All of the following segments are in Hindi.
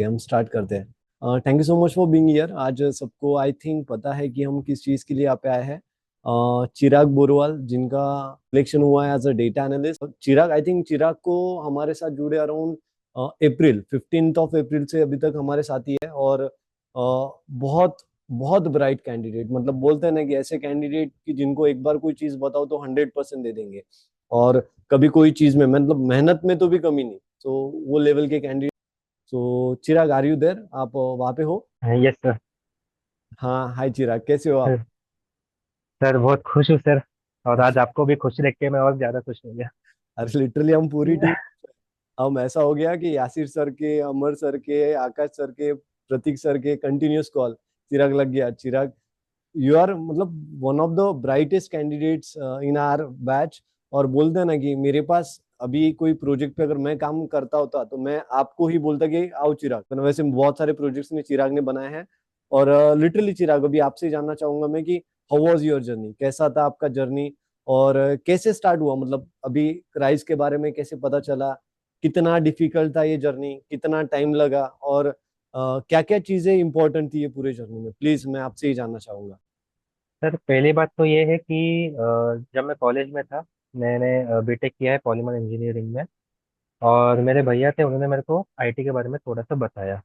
हम स्टार्ट करते हैं। Thank you so much for being here. आज सबको आई थिंक पता है कि हम किस चीज़ के लिए यहाँ पे आए हैं। चिराग बोरवाल जिनका सिलेक्शन हुआ है as a data analyst. Chirag, I think Chirag को हमारे साथ जुड़े अराउंड अप्रैल 15 अप्रैल से अभी तक हमारे साथ ही है। और बहुत बहुत ब्राइट कैंडिडेट, मतलब बोलते हैं ना कि ऐसे कैंडिडेट की जिनको एक बार कोई चीज़ बताओ तो 100% दे देंगे। और कभी कोई चीज़ में मतलब मेहनत में तो भी कमी नहीं। तो वो लेवल के कैंडिडेट। तो चिराग, आर यू देयर? आप वहाँ पे हो? Yes sir. हाँ, हाय चिराग, कैसे हो आप? सर सर, बहुत खुश हूँ सर। और आज आपको भी खुश देख के मैं और ज्यादा खुश हो गया। अरे लिटरली हम पूरी टीम। हम ऐसा हो गया कि यासिर सर के, अमर सर के, आकाश सर के, प्रतीक सर के कंटिन्यूस कॉल चिराग लग गया। चिराग, यू आर मतलब one of the brightest candidates in our batch. और बोलते हैं ना कि मेरे पास अभी कोई प्रोजेक्ट पे अगर मैं काम करता होता तो मैं आपको ही बोलता कि आओ चिराग। तो वैसे बहुत सारे प्रोजेक्ट्स ने चिराग ने बनाए हैं। और लिटरली चिराग, अभी आपसे जानना चाहूंगा मैं कि हाउ वाज योर जर्नी, कैसा था आपका जर्नी? और कैसे स्टार्ट हुआ, मतलब अभी राइज के बारे में कैसे पता चला? कितना डिफिकल्ट था ये जर्नी, कितना टाइम लगा? और क्या क्या चीजें इंपॉर्टेंट थी ये पूरे जर्नी में? प्लीज मैं आपसे ही जानना चाहूंगा। सर, पहली बात तो ये है कि जब मैं कॉलेज में था, मैंने बीटेक किया है पॉलीमर इंजीनियरिंग में। और मेरे भैया थे, उन्होंने मेरे को आईटी के बारे में थोड़ा सा बताया।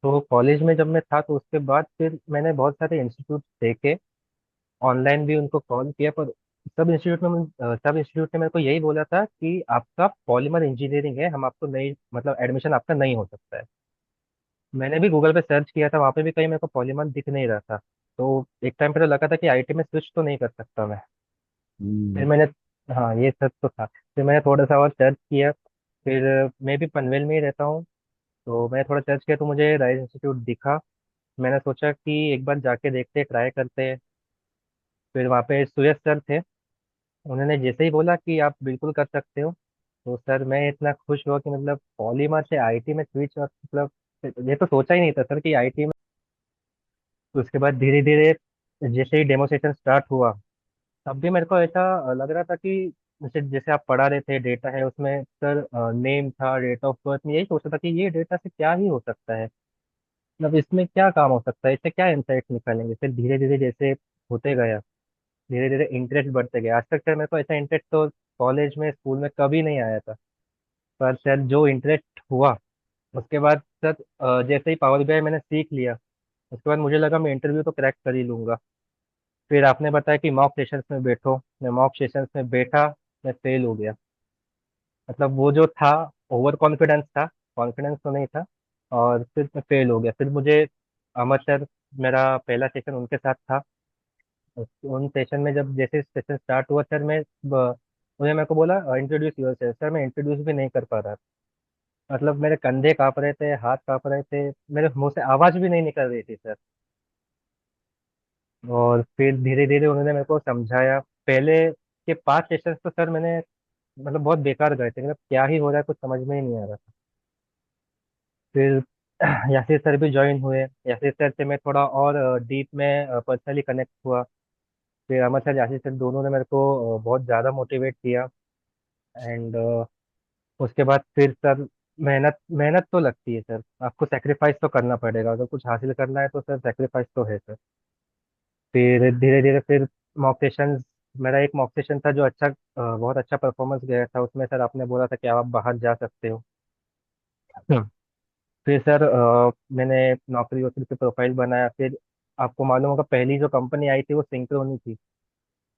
तो कॉलेज में जब मैं था तो उसके बाद फिर मैंने बहुत सारे इंस्टीट्यूट देखे, ऑनलाइन भी उनको कॉल किया। पर सब इंस्टीट्यूट ने मेरे को यही बोला था कि आपका पॉलीमर इंजीनियरिंग है, हम आपको नहीं, मतलब एडमिशन आपका नहीं हो सकता है। मैंने भी गूगल पे सर्च किया था, वहाँ पे भी कहीं मेरे को पॉलीमर दिख नहीं रहा था। तो एक टाइम पे तो लगा था कि आईटी में स्विच तो नहीं कर सकता मैं। फिर हम्म। मैंने, हाँ ये सच तो था, फिर मैंने थोड़ा सा और सर्च किया। फिर मैं भी पनवेल में ही रहता हूँ, तो मैंने थोड़ा सर्च किया तो मुझे राइज इंस्टीट्यूट दिखा। मैंने सोचा कि एक बार जाके देखते हैं, ट्राई करते हैं। फिर वहाँ पे सुयश सर थे, उन्होंने जैसे ही बोला कि आप बिल्कुल कर सकते हो, तो सर मैं इतना खुश हुआ कि मतलब पॉलीमर से आईटी में स्विच, मतलब ये तो सोचा ही नहीं था सर कि आईटी में। तो उसके बाद धीरे धीरे जैसे ही डेमोस्ट्रेशन स्टार्ट हुआ, तब भी मेरे को ऐसा लग रहा था कि जैसे जैसे आप पढ़ा रहे थे, डेटा है उसमें सर, नेम था, डेट ऑफ बर्थ में, यही सोचा था कि ये डेटा से क्या ही हो सकता है, मतलब इसमें क्या काम हो सकता है, इससे क्या इंसाइट निकालेंगे। फिर धीरे धीरे जैसे होते गया, धीरे धीरे इंटरेस्ट बढ़ते गया। आज तक सर मेरे को ऐसा इंटरेस्ट तो कॉलेज में, स्कूल में कभी नहीं आया था। पर सर जो इंटरेस्ट हुआ, उसके बाद सर जैसे ही पावर बीआई मैंने सीख लिया, उसके बाद मुझे लगा मैं इंटरव्यू तो क्रैक कर ही लूंगा। फिर आपने बताया कि मॉक सेशंस में बैठो, मैं मॉक सेशंस में बैठा, मैं फेल हो गया। मतलब वो जो था, ओवर कॉन्फिडेंस था, कॉन्फिडेंस तो नहीं था। और फिर मैं फेल हो गया। फिर मुझे अमर सर, मेरा पहला सेशन उनके साथ था। उन सेशन में जब जैसे सेशन स्टार्ट हुआ सर, उन्हें मेरे को बोला इंट्रोड्यूस यूर सेल्फ। सर मैं इंट्रोड्यूस भी नहीं कर पा रहा था। मतलब मेरे कंधे कांप रहे थे, हाथ कांप रहे थे, मेरे मुंह से आवाज भी नहीं निकल रही थी सर। और फिर धीरे धीरे उन्होंने मेरे को समझाया। पहले के 5 सेशंस तो सर मैंने, मतलब बहुत बेकार गए थे, मतलब क्या ही हो रहा है कुछ समझ में ही नहीं आ रहा था। फिर यासिर सर भी ज्वाइन हुए, यासिर सर से मैं थोड़ा और डीप में पर्सनली कनेक्ट हुआ। फिर अमर सर, यासिर सर दोनों ने मेरे को बहुत ज़्यादा मोटिवेट किया। एंड उसके बाद फिर सर, मेहनत मेहनत तो लगती है सर, आपको सेक्रीफाइस तो करना पड़ेगा, अगर कुछ हासिल करना है तो सर सेक्रीफाइस तो है सर। फिर धीरे धीरे फिर मॉक सेशंस, मेरा एक मॉक सेशन था जो बहुत अच्छा परफॉर्मेंस गया था उसमें। सर आपने बोला था कि आप बाहर जा सकते हो। फिर सर मैंने नौकरी वोकरी पे प्रोफाइल बनाया। फिर आपको मालूम होगा, पहली जो कंपनी आई थी वो सिंक्रोनी थी।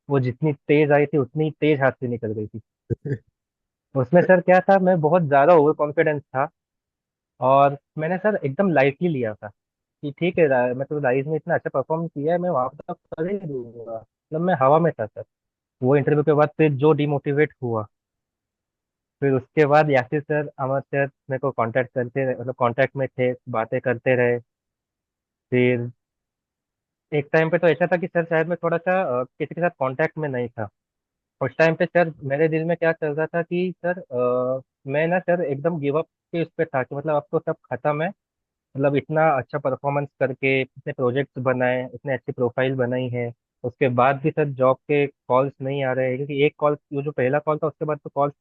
वो जितनी तेज आई थी उतनी तेज हाथ से निकल गई थी। उसमें सर क्या था, मैं बहुत ज़्यादा ओवर कॉन्फिडेंस था। और मैंने सर एकदम लाइटली लिया था कि ठीक है, मैं तो राइज में इतना अच्छा परफॉर्म किया है, मैं वहाँ तक कर ही दूंगा, मतलब मैं हवा में था सर। वो इंटरव्यू के बाद फिर जो डिमोटिवेट हुआ, फिर उसके बाद यासिर सर, अमर सर मेरे को कांटेक्ट करते रहे, मतलब कांटेक्ट में थे, बातें करते रहे। फिर एक टाइम पे तो ऐसा था कि सर शायद मैं थोड़ा सा किसी के साथ कांटेक्ट में नहीं था। उस टाइम पे सर मेरे दिल में क्या चल रहा था कि सर मैं ना सर एकदम गिव अप के उस पे था कि मतलब अब तो सब खत्म है। मतलब इतना अच्छा परफॉर्मेंस करके, इतने प्रोजेक्ट्स बनाए, इतने अच्छी प्रोफाइल बनाई है, उसके बाद भी सर जॉब के कॉल्स नहीं आ रहे हैं। क्योंकि एक कॉल, वो जो पहला कॉल था उसके बाद तो कॉल्स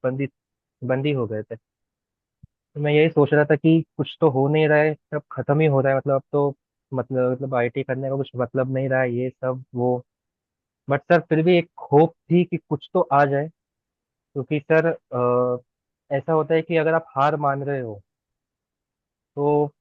बंद ही हो गए थे। तो मैं यही सोच रहा था कि कुछ तो हो नहीं रहा है, सब खत्म ही हो रहा है, मतलब अब तो मतलब आईटी करने का कुछ मतलब नहीं रहा है, ये सब वो। बट सर फिर भी एक होप थी कि कुछ तो आ जाए, क्योंकि सर ऐसा होता है कि अगर आप हार मान रहे हो तो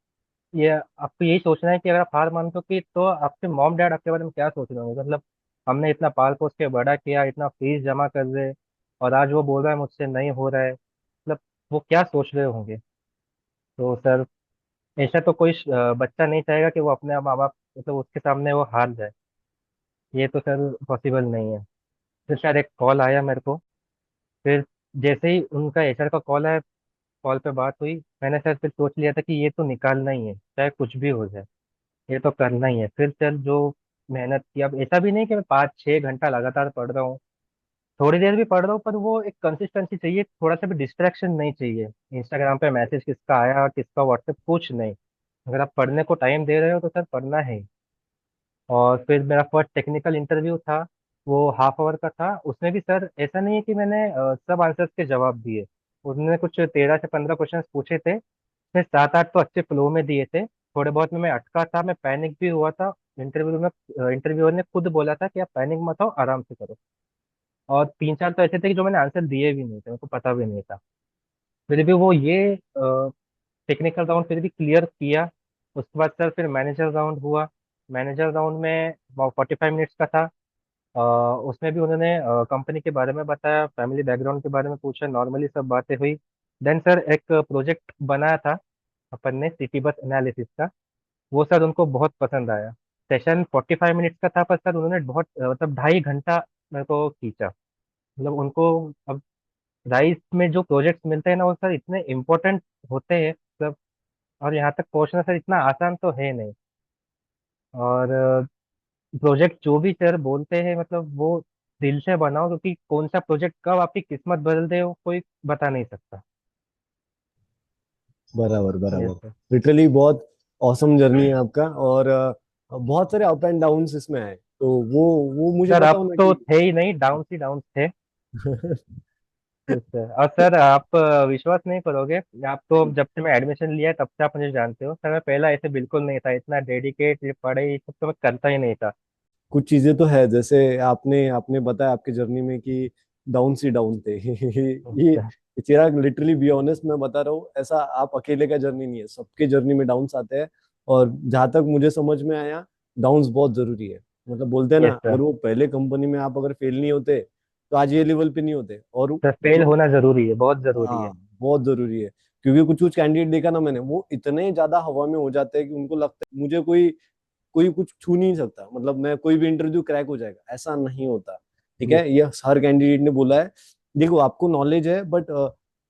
ये आपको यही सोचना है कि अगर आप हार मानते हो कि तो आपके मॉम डैड आपके बारे में क्या सोच रहे होंगे। मतलब हमने इतना पाल पोस के बड़ा किया, इतना फीस जमा कर दे, और आज वो बोल रहा है मुझसे नहीं हो रहा है, मतलब वो क्या सोच रहे होंगे। तो सर ऐसा तो कोई बच्चा नहीं चाहेगा कि वो अपने माँ बाप, मतलब उसके सामने वो हार जाए। ये तो सर पॉसिबल नहीं है। फिर शायद एक कॉल आया मेरे को। फिर जैसे ही उनका एचआर का कॉल आया, कॉल पे बात हुई, मैंने सर फिर सोच लिया था कि ये तो निकालना ही है, चाहे कुछ भी हो जाए, ये तो करना ही है। फिर सर जो मेहनत की, अब ऐसा भी नहीं कि मैं 5-6 घंटा लगातार पढ़ रहा हूँ, थोड़ी देर भी पढ़ रहा हूँ, पर वो एक कंसिस्टेंसी चाहिए, थोड़ा सा भी डिस्ट्रैक्शन नहीं चाहिए। इंस्टाग्राम पे मैसेज किसका आया, किसका व्हाट्सएप, कुछ नहीं। अगर आप पढ़ने को टाइम दे रहे हो तो सर पढ़ना है। और फिर मेरा फर्स्ट टेक्निकल इंटरव्यू था, वो हाफ आवर का था। उसमें भी सर ऐसा नहीं है कि मैंने सब आंसर्स के जवाब दिए। उन्होंने कुछ 13 से 15 क्वेश्चन पूछे थे, मैं 7-8 तो अच्छे फ्लो में दिए थे। थोड़े बहुत में मैं अटका था, मैं पैनिक भी हुआ था। इंटरव्यू में इंटरव्यूअर ने खुद बोला था कि आप पैनिक मत हो, आराम से करो। और 3-4 तो ऐसे थे कि जो मैंने आंसर दिए भी नहीं थे, मेरे को पता भी नहीं था। फिर भी वो ये टेक्निकल राउंड फिर भी क्लियर किया। उसके बाद सर फिर मैनेजर राउंड हुआ। मैनेजर राउंड में 45 मिनट्स का था। उसमें भी उन्होंने कंपनी के बारे में बताया, फैमिली बैकग्राउंड के बारे में पूछा, नॉर्मली सब बातें हुई। देन सर एक प्रोजेक्ट बनाया था अपन ने, सिटी बस एनालिसिस का। वो सर उनको बहुत पसंद आया। सेशन 45 मिनट्स का था, पर सर उन्होंने बहुत मतलब 2.5 घंटा मेरे को खींचा। मतलब उनको अब राइस में जो प्रोजेक्ट्स मिलते हैं ना, वो सर इतने इम्पोर्टेंट होते हैं मतलब। और यहाँ तक पहुँचना सर इतना आसान तो है नहीं। और प्रोजेक्ट जो भी सर बोलते हैं, मतलब वो दिल से बनाओ, क्योंकि कौन सा प्रोजेक्ट कब आपकी किस्मत बदल दे वो कोई बता नहीं सकता। बराबर यस बराबर। सर। लिटरली बहुत औसम जर्नी है आपका, और बहुत सारे अप एंड डाउन्स इसमें आए, तो वो मुझे सर अब बताओ ना तो कि थे ही नहीं, डाउन ही डाउन थे। Yes sir. और सर आप विश्वास नहीं करोगे, आप तो जब से मैं एडमिशन लिया है तब से आप मुझे जानते हो सर, मैं पहला ऐसे बिल्कुल नहीं था, इतना डेडिकेट ये पढ़ाई ये सब तो मैं करता ही नहीं था। कुछ चीजें तो है, जैसे आपने आपने बताया आपकी जर्नी में कि डाउन सी डाउन थे। ये sir, Chirag, literally be honest मैं बता रहा हूँ, ऐसा आप अकेले का जर्नी नहीं है, सबके जर्नी में डाउन्स आते हैं। और जहां तक मुझे समझ में आया, डाउन्स बहुत जरूरी है। मतलब बोलते हैं ना, यस सर। अगर वो पहले कंपनी में आप अगर फेल नहीं होते तो आज ये लेवल पे नहीं होते। और सर फेल जो, होना जरूरी है, बहुत जरूरी है। हाँ बहुत जरूरी है। क्योंकि कुछ कुछ कैंडिडेट देखा ना मैंने, वो इतने ज्यादा हवा में हो जाते हैं कि उनको लगता है मुझे कोई कोई कुछ छू नहीं सकता, मतलब मैं कोई भी इंटरव्यू क्रैक हो जाएगा, ऐसा नहीं होता। ठीक यस है, ये हर कैंडिडेट ने बोला है। देखो आपको नॉलेज है, बट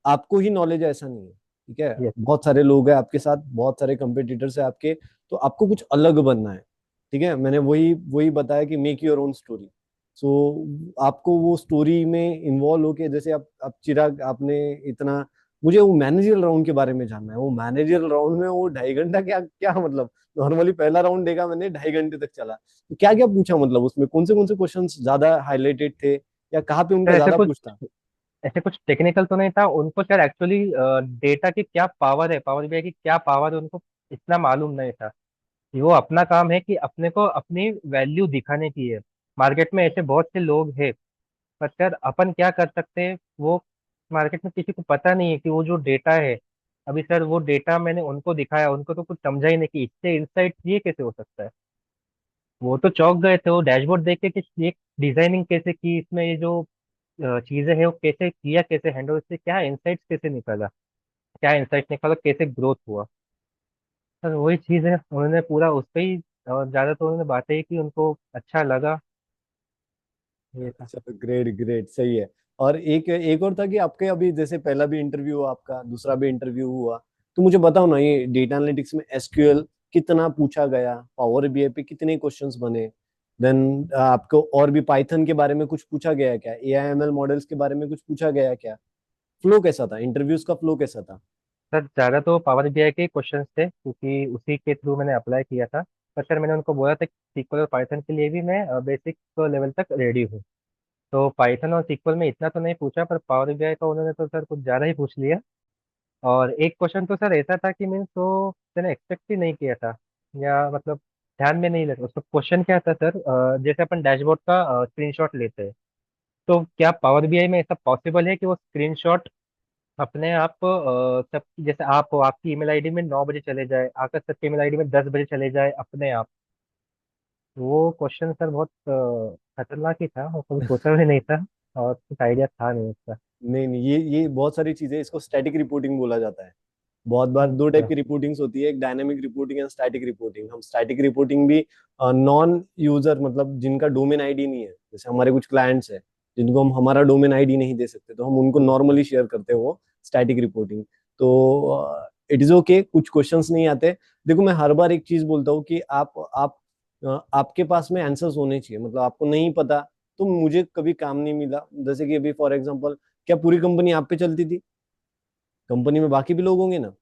आपको ही नॉलेज है ऐसा नहीं है। ठीक है, यस बहुत सारे लोग हैं आपके साथ, बहुत सारे कंपटीटर्स है आपके, तो आपको कुछ अलग बनना है। ठीक है, मैंने वही वही बताया कि मेक योर ओन स्टोरी। सो आपको वो स्टोरी में इन्वॉल्व होके, जैसे आप चिराग, आपने इतना, मुझे वो मैनेजरल राउंड के बारे में जानना है। वो मैनेजरल राउंड में वो 2.5 घंटा क्या क्या मतलब, नॉर्मली पहला राउंड देखा मैंने 2.5 घंटे तक चला, तो क्या क्या पूछा, मतलब उसमें कौन से क्वेश्चंस ज्यादा हाईलाइटेड थे, या कहाँ पे सर उनका ऐसे ज्यादा कुछ, पूछ था? ऐसे कुछ टेक्निकल तो नहीं था उनको सर, एक्चुअली डेटा की क्या पावर है, पावर बीआई की क्या पावर है, उनको इतना मालूम नहीं था। कि वो अपना काम है कि अपने को अपनी वैल्यू दिखाने की है। मार्केट में ऐसे बहुत से लोग हैं, पर सर अपन क्या कर सकते हैं वो मार्केट में किसी को पता नहीं है कि वो जो डेटा है। अभी सर वो डेटा मैंने उनको दिखाया, उनको तो कुछ समझा ही नहीं कि इससे इंसाइट ये कैसे हो सकता है। वो तो चौंक गए थे, वो डैशबोर्ड देख के कि ये डिजाइनिंग कैसे की, इसमें ये जो चीजें हैं वो कैसे किया, कैसे हैंडल, इससे क्या इंसाइट्स कैसे निकाला, क्या इंसाइट निकाला, कैसे ग्रोथ हुआ। सर वही चीज है, उन्होंने पूरा उस पे ही, और ज्यादा तो उन्होंने बातें ही की, उनको अच्छा लगा। ये था। चलो ग्रेट ग्रेट, सही है। और एक एक और था कि आपके अभी जैसे पहला भी इंटरव्यू हुआ, आपका दूसरा भी इंटरव्यू हुआ, तो मुझे बताओ ना, ये डेटा एनालिटिक्स में एसक्यूएल कितना पूछा गया, पावर बीआई पे कितने क्वेश्चंस बने, देन आपको और भी पाइथन के बारे में कुछ पूछा गया है क्या, एआईएमएल मॉडल्स के बारे में कुछ पूछा गया है क्या? फ्लो कैसा था, इंटरव्यूज का फ्लो कैसा था? सर ज्यादा तो पावर बीआई के क्वेश्चंस थे, क्योंकि उसी के थ्रू मैंने अप्लाई किया था। पर सर मैंने उनको बोला था कि सीक्वल और पाइथन के लिए भी मैं बेसिक लेवल तक रेडी हूँ। तो पाइथन और सीक्वल में इतना तो नहीं पूछा, पर पावर बीआई का उन्होंने तो सर कुछ ज्यादा ही पूछ लिया। और एक क्वेश्चन तो सर ऐसा था कि मीन्स तो मैंने एक्सपेक्ट ही नहीं किया था, या मतलब ध्यान में नहीं लगा उसका। क्वेश्चन क्या था सर, जैसे अपन डैशबोर्ड का स्क्रीनशॉट लेते हैं, तो क्या पावर बीआई में ऐसा पॉसिबल है कि वो स्क्रीनशॉट अपने आप सब, जैसे आप हो, आपकी ईमेल आईडी में 9 बजे चले जाए, आकाश सर की ईमेल आईडी में 10 बजे चले जाए अपने आप? वो क्वेश्चन सर बहुत खतरनाक ही था, और कभी सोचा भी नहीं था, और कुछ आइडिया था नहीं उसका। नहीं नहीं, ये बहुत सारी चीजें, इसको स्टैटिक रिपोर्टिंग बोला जाता है। बहुत बार दो टाइप अच्छा। की रिपोर्टिंग्स होती है, एक dynamic reporting and static reporting. हम स्टैटिक रिपोर्टिंग भी नॉन यूजर, मतलब जिनका डोमेन आईडी नहीं है, जैसे हमारे कुछ क्लाइंट्स हैं जिनको हम हमारा डोमेन आईडी नहीं दे सकते, तो हम उनको नॉर्मली शेयर करते हैं वो स्टैटिक रिपोर्टिंग। तो इट इज ओके, कुछ क्वेश्चंस नहीं आते। देखो मैं हर बार एक चीज बोलता हूँ कि आप आपके पास में आंसर्स होने चाहिए। मतलब आपको नहीं पता तो मुझे कभी काम नहीं मिला। जैसे कि अभी फॉर एग्जांपल, क्या पूरी कंपनी आप पे चलती थी? कंपनी में बाकी भी लोग होंगे ना,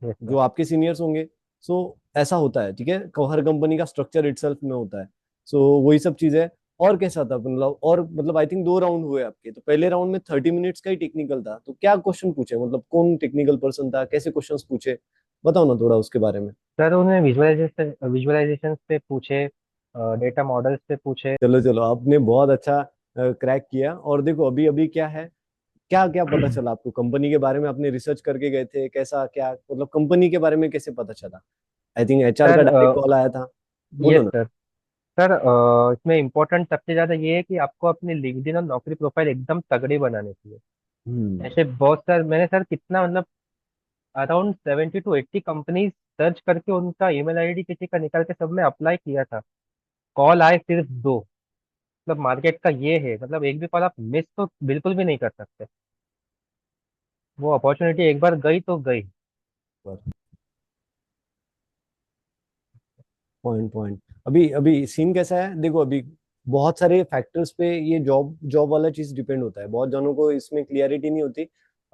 यस जो सर। आपके सीनियर्स होंगे। सो ऐसा होता है, ठीक है, हर कंपनी का स्ट्रक्चर इटसेल्फ में होता है। सो वही सब चीज है। और कैसा था मतलब, और मतलब आई थिंक 2 राउंड हुए आपके, तो पहले राउंड में 30 मिनट्स का ही टेक्निकल था। तो क्या क्वेश्चन पूछे, मतलब कौन टेक्निकल पर्सन था, कैसे क्वेश्चंस पूछे, बताओ ना थोड़ा उसके बारे में। सर उन्हें विजुअलाइजेशन पे पूछे, डेटा मॉडल्स पे पूछे। चलो चलो, आपने बहुत अच्छा क्रैक किया। और देखो अभी अभी क्या है, क्या क्या पता चला आपको कंपनी के बारे में? आपने रिसर्च करके गए थे, कैसा क्या, मतलब कंपनी के बारे में कैसे पता चला? आई थिंक एचआर का सर डायरेक्ट कॉल आया था, बोलो यस ना। सर। सर इसमें इम्पोर्टेंट सबसे ज्यादा ये है कि आपको अपनी लिंक्डइन और नौकरी प्रोफाइल एकदम तगड़ी बनानी चाहिए। हम्म। ऐसे बहुत सर, मैंने सर कितना मतलब अराउंड 70 to 80 कंपनीज सर्च करके उनका ईमेल आईडी किसी का निकाल के सब में अप्लाई किया था। कॉल आए सिर्फ 2। मतलब मार्केट का ये है, मतलब एक भी कॉल आप मिस तो बिल्कुल भी नहीं कर सकते। वो अपॉर्चुनिटी एक बार गई तो गई। Point point. अभी अभी सीन कैसा है, देखो अभी बहुत सारे फैक्टर्स पे ये जॉब जॉब वाला चीज डिपेंड होता है। बहुत जनों को इसमें क्लियरिटी नहीं होती।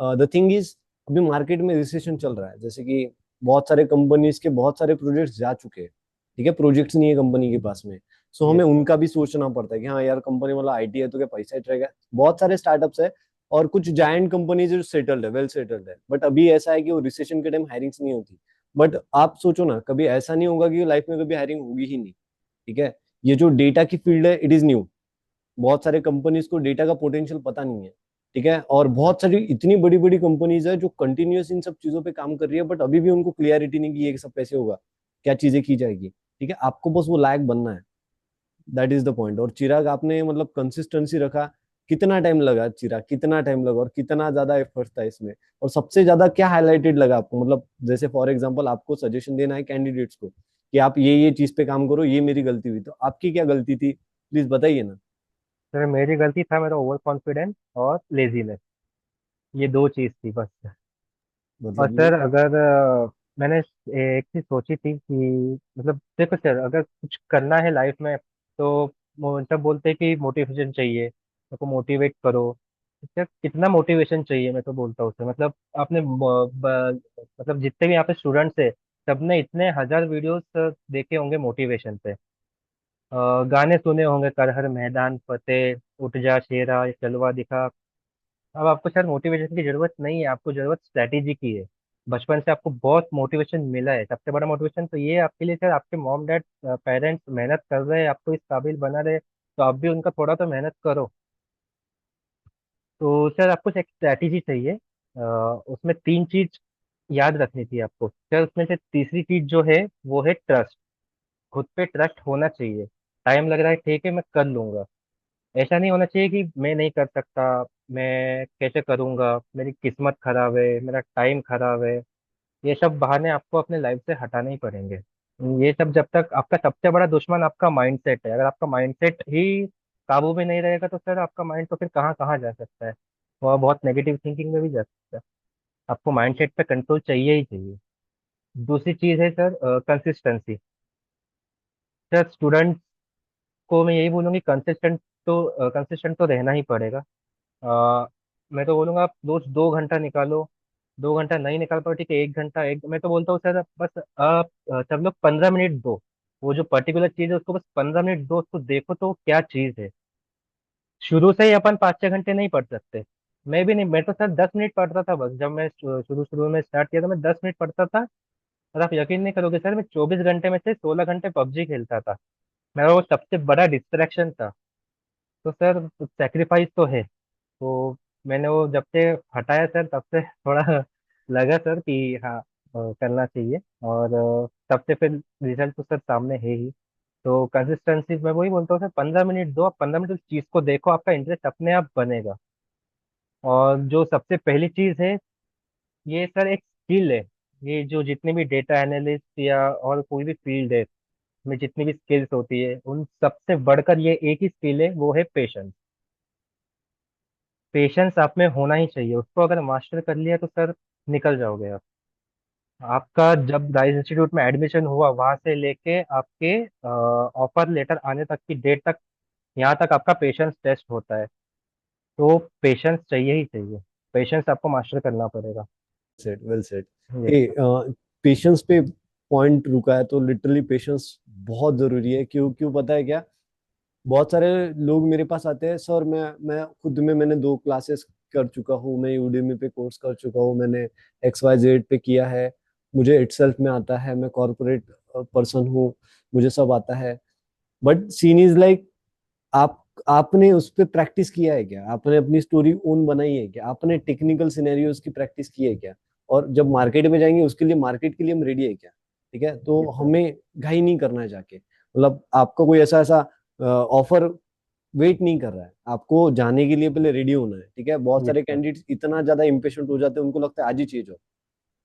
द थिंग इज, अभी मार्केट में रिसेशन चल रहा है, जैसे कि बहुत सारे कंपनीज के बहुत सारे प्रोजेक्ट्स जा चुके हैं, ठीक है, प्रोजेक्ट्स नहीं है कंपनी के पास में। सो यस हमें सर। उनका भी सोचना पड़ता है कि हाँ यार, कंपनी वाला आईटी है तो क्या पैसा ही रहेगा। बहुत सारे स्टार्टअप्स है, और कुछ जायंट कंपनीज जो सेटल्ड है, वेल सेटल्ड है। बट अभी ऐसा है कि वो रिसेशन के टाइम हायरिंग्स नहीं होती। बट आप सोचो ना, कभी ऐसा नहीं होगा कि लाइफ में कभी हायरिंग होगी ही नहीं, ठीक है। ये जो डेटा की फील्ड है, इट इज न्यू। बहुत सारे कंपनीज को डेटा का पोटेंशियल पता नहीं है, ठीक है। और बहुत सारी इतनी बड़ी बड़ी कंपनीज है जो कंटिन्यूअस इन सब चीजों पे काम कर रही है, बट अभी भी उनको क्लियरिटी नहीं कि ये सब कैसे होगा, क्या चीजें की जाएगी, ठीक है। आपको बस वो लायक बनना है, दैट इज द पॉइंट। और चिराग, आपने मतलब कंसिस्टेंसी रखा। कितना टाइम लगा चिराग, कितना टाइम लगा, और कितना ज्यादा एफर्ट था इसमें? और सबसे ज्यादा क्या हाईलाइटेड लगा आपको? मतलब जैसे फॉर एग्जांपल आपको सजेशन देना है कैंडिडेट्स को कि आप ये चीज पे काम करो, ये मेरी गलती हुई, तो आपकी क्या गलती थी, प्लीज बताइए ना। सर मेरी गलती था मेरा ओवर कॉन्फिडेंस और लेजीनेस, ये 2 चीज थी बस। और मतलब सर ये। अगर मैंने एक चीज सोची थी कि मतलब देखो सर, अगर कुछ करना है लाइफ में तो सब बोलते हैं कि मोटिवेशन चाहिए, मेरे को मोटिवेट करो। सर कितना मोटिवेशन चाहिए, मैं तो बोलता हूँ सर। मतलब आपने मतलब जितने भी यहाँ पे स्टूडेंट्स है, सबने इतने हजार वीडियोस देखे होंगे मोटिवेशन पे। गाने सुने होंगे, कर हर मैदान फतेह, उठ जा शेरा, जलवा दिखा। अब आपको शायद मोटिवेशन की जरूरत नहीं है, आपको जरूरत स्ट्रैटेजी की है। बचपन से आपको बहुत मोटिवेशन मिला है, सबसे बड़ा मोटिवेशन तो ये है आपके लिए सर, आपके मॉम डैड पेरेंट्स मेहनत कर रहे हैं आपको इस काबिल बना रहे, तो आप भी उनका थोड़ा तो मेहनत करो। तो सर आपको एक स्ट्रैटेजी चाहिए। उसमें 3 चीज याद रखनी थी आपको सर। उसमें से तीसरी चीज जो है वो है ट्रस्ट। खुद पे ट्रस्ट होना चाहिए। टाइम लग रहा है, ठीक है, मैं कर लूंगा। ऐसा नहीं होना चाहिए कि मैं नहीं कर सकता, मैं कैसे करूंगा, मेरी किस्मत खराब है, मेरा टाइम खराब है। ये सब बहाने आपको अपने लाइफ से हटाने ही पड़ेंगे। ये सब जब तक, आपका सबसे बड़ा दुश्मन आपका माइंडसेट है। अगर आपका माइंडसेट ही काबू में नहीं रहेगा तो सर आपका माइंड तो फिर कहाँ कहाँ जा सकता है, वह बहुत नेगेटिव थिंकिंग में भी जा सकता है। आपको माइंडसेट पे कंट्रोल चाहिए ही चाहिए। दूसरी चीज है सर कंसिस्टेंसी। सर स्टूडेंट को मैं यही बोलूँगी, कंसिस्टेंट तो रहना ही पड़ेगा। अ, मैं तो बोलूँगा आप रोज 2 घंटा निकालो। 2 घंटा नहीं निकाल पाओ ठीक है, 1 घंटा, एक मैं तो बोलता हूँ सर बस आप सब लोग 15 मिनट दो। वो जो पर्टिकुलर चीज़ है उसको बस 15 मिनट दो, उसको देखो तो क्या चीज़ है। शुरू से ही अपन 5-6 घंटे नहीं पढ़ सकते। मैं भी नहीं, मैं तो सर 10 मिनट पढ़ता था बस। जब मैं शुरू शुरू में स्टार्ट किया था, मैं 10 मिनट पढ़ता था। और आप यकीन नहीं करोगे सर, मैं 24 घंटे में से 16 घंटे पबजी खेलता था। मेरा वो सबसे बड़ा डिस्ट्रैक्शन था। तो सर सेक्रीफाइस तो है। तो मैंने वो जब से हटाया सर, तब से थोड़ा लगा सर कि हाँ करना चाहिए। और तब से फिर रिजल्ट तो सर सामने है ही। तो कंसिस्टेंसी मैं वही बोलता हूँ सर, 15 मिनट दो, आप 15 मिनट उस चीज को देखो, आपका इंटरेस्ट अपने आप बनेगा। और जो सबसे पहली चीज है, ये सर एक स्किल है। ये जो जितने भी डेटा एनालिस्ट या और कोई भी फील्ड है में जितनी भी स्किल्स होती है, उन सबसे बढ़कर ये एक ही स्किल है, वो है पेशेंस। पेशेंस आप में होना ही चाहिए। उसको अगर मास्टर कर लिया तो सर निकल जाओगे आप। आपका जब राइज इंस्टीट्यूट में एडमिशन हुआ, वहां से लेके आपके ऑफर लेटर आने तक की डेट तक, यहाँ तक आपका पेशेंस टेस्ट होता है। तो पेशेंस चाहिए ही चाहिए। पेशेंस आपको मास्टर करना पड़ेगा। Set, well set. यस ए सर। पेशेंस पे पॉइंट रुका है तो लिटरली पेशेंस बहुत जरूरी है। क्यों क्यों पता है क्या? बहुत सारे लोग मेरे पास आते हैं, सर मैं खुद में मैंने 2 क्लासेस कर चुका हूँ, मैं यूडेमी पे कोर्स कर चुका हूँ, मैंने XYZ पे किया है, मुझे इटसेल्फ में आता है, मैं कॉर्पोरेट पर्सन हूँ, मुझे सब आता है। बट सीन इज लाइक, आपने उस पर प्रैक्टिस किया है क्या? आपने अपनी स्टोरी ओन बनाई है क्या? आपने टेक्निकल सिनेरियोज की प्रैक्टिस की है क्या? और जब मार्केट में जाएंगे उसके लिए, मार्केट के लिए हम रेडी है क्या? ठीक है, तो यस सर। हमें घाई नहीं करना है जाके, मतलब आपको कोई ऐसा ऐसा ऑफर वेट नहीं कर रहा है, आपको जाने के लिए पहले रेडी होना है। ठीक है, बहुत यस सारे सर। कैंडिडेट्स इतना ज्यादा इम्पेशेंट हो जाते हैं, उनको लगता है आज ही चीज हो।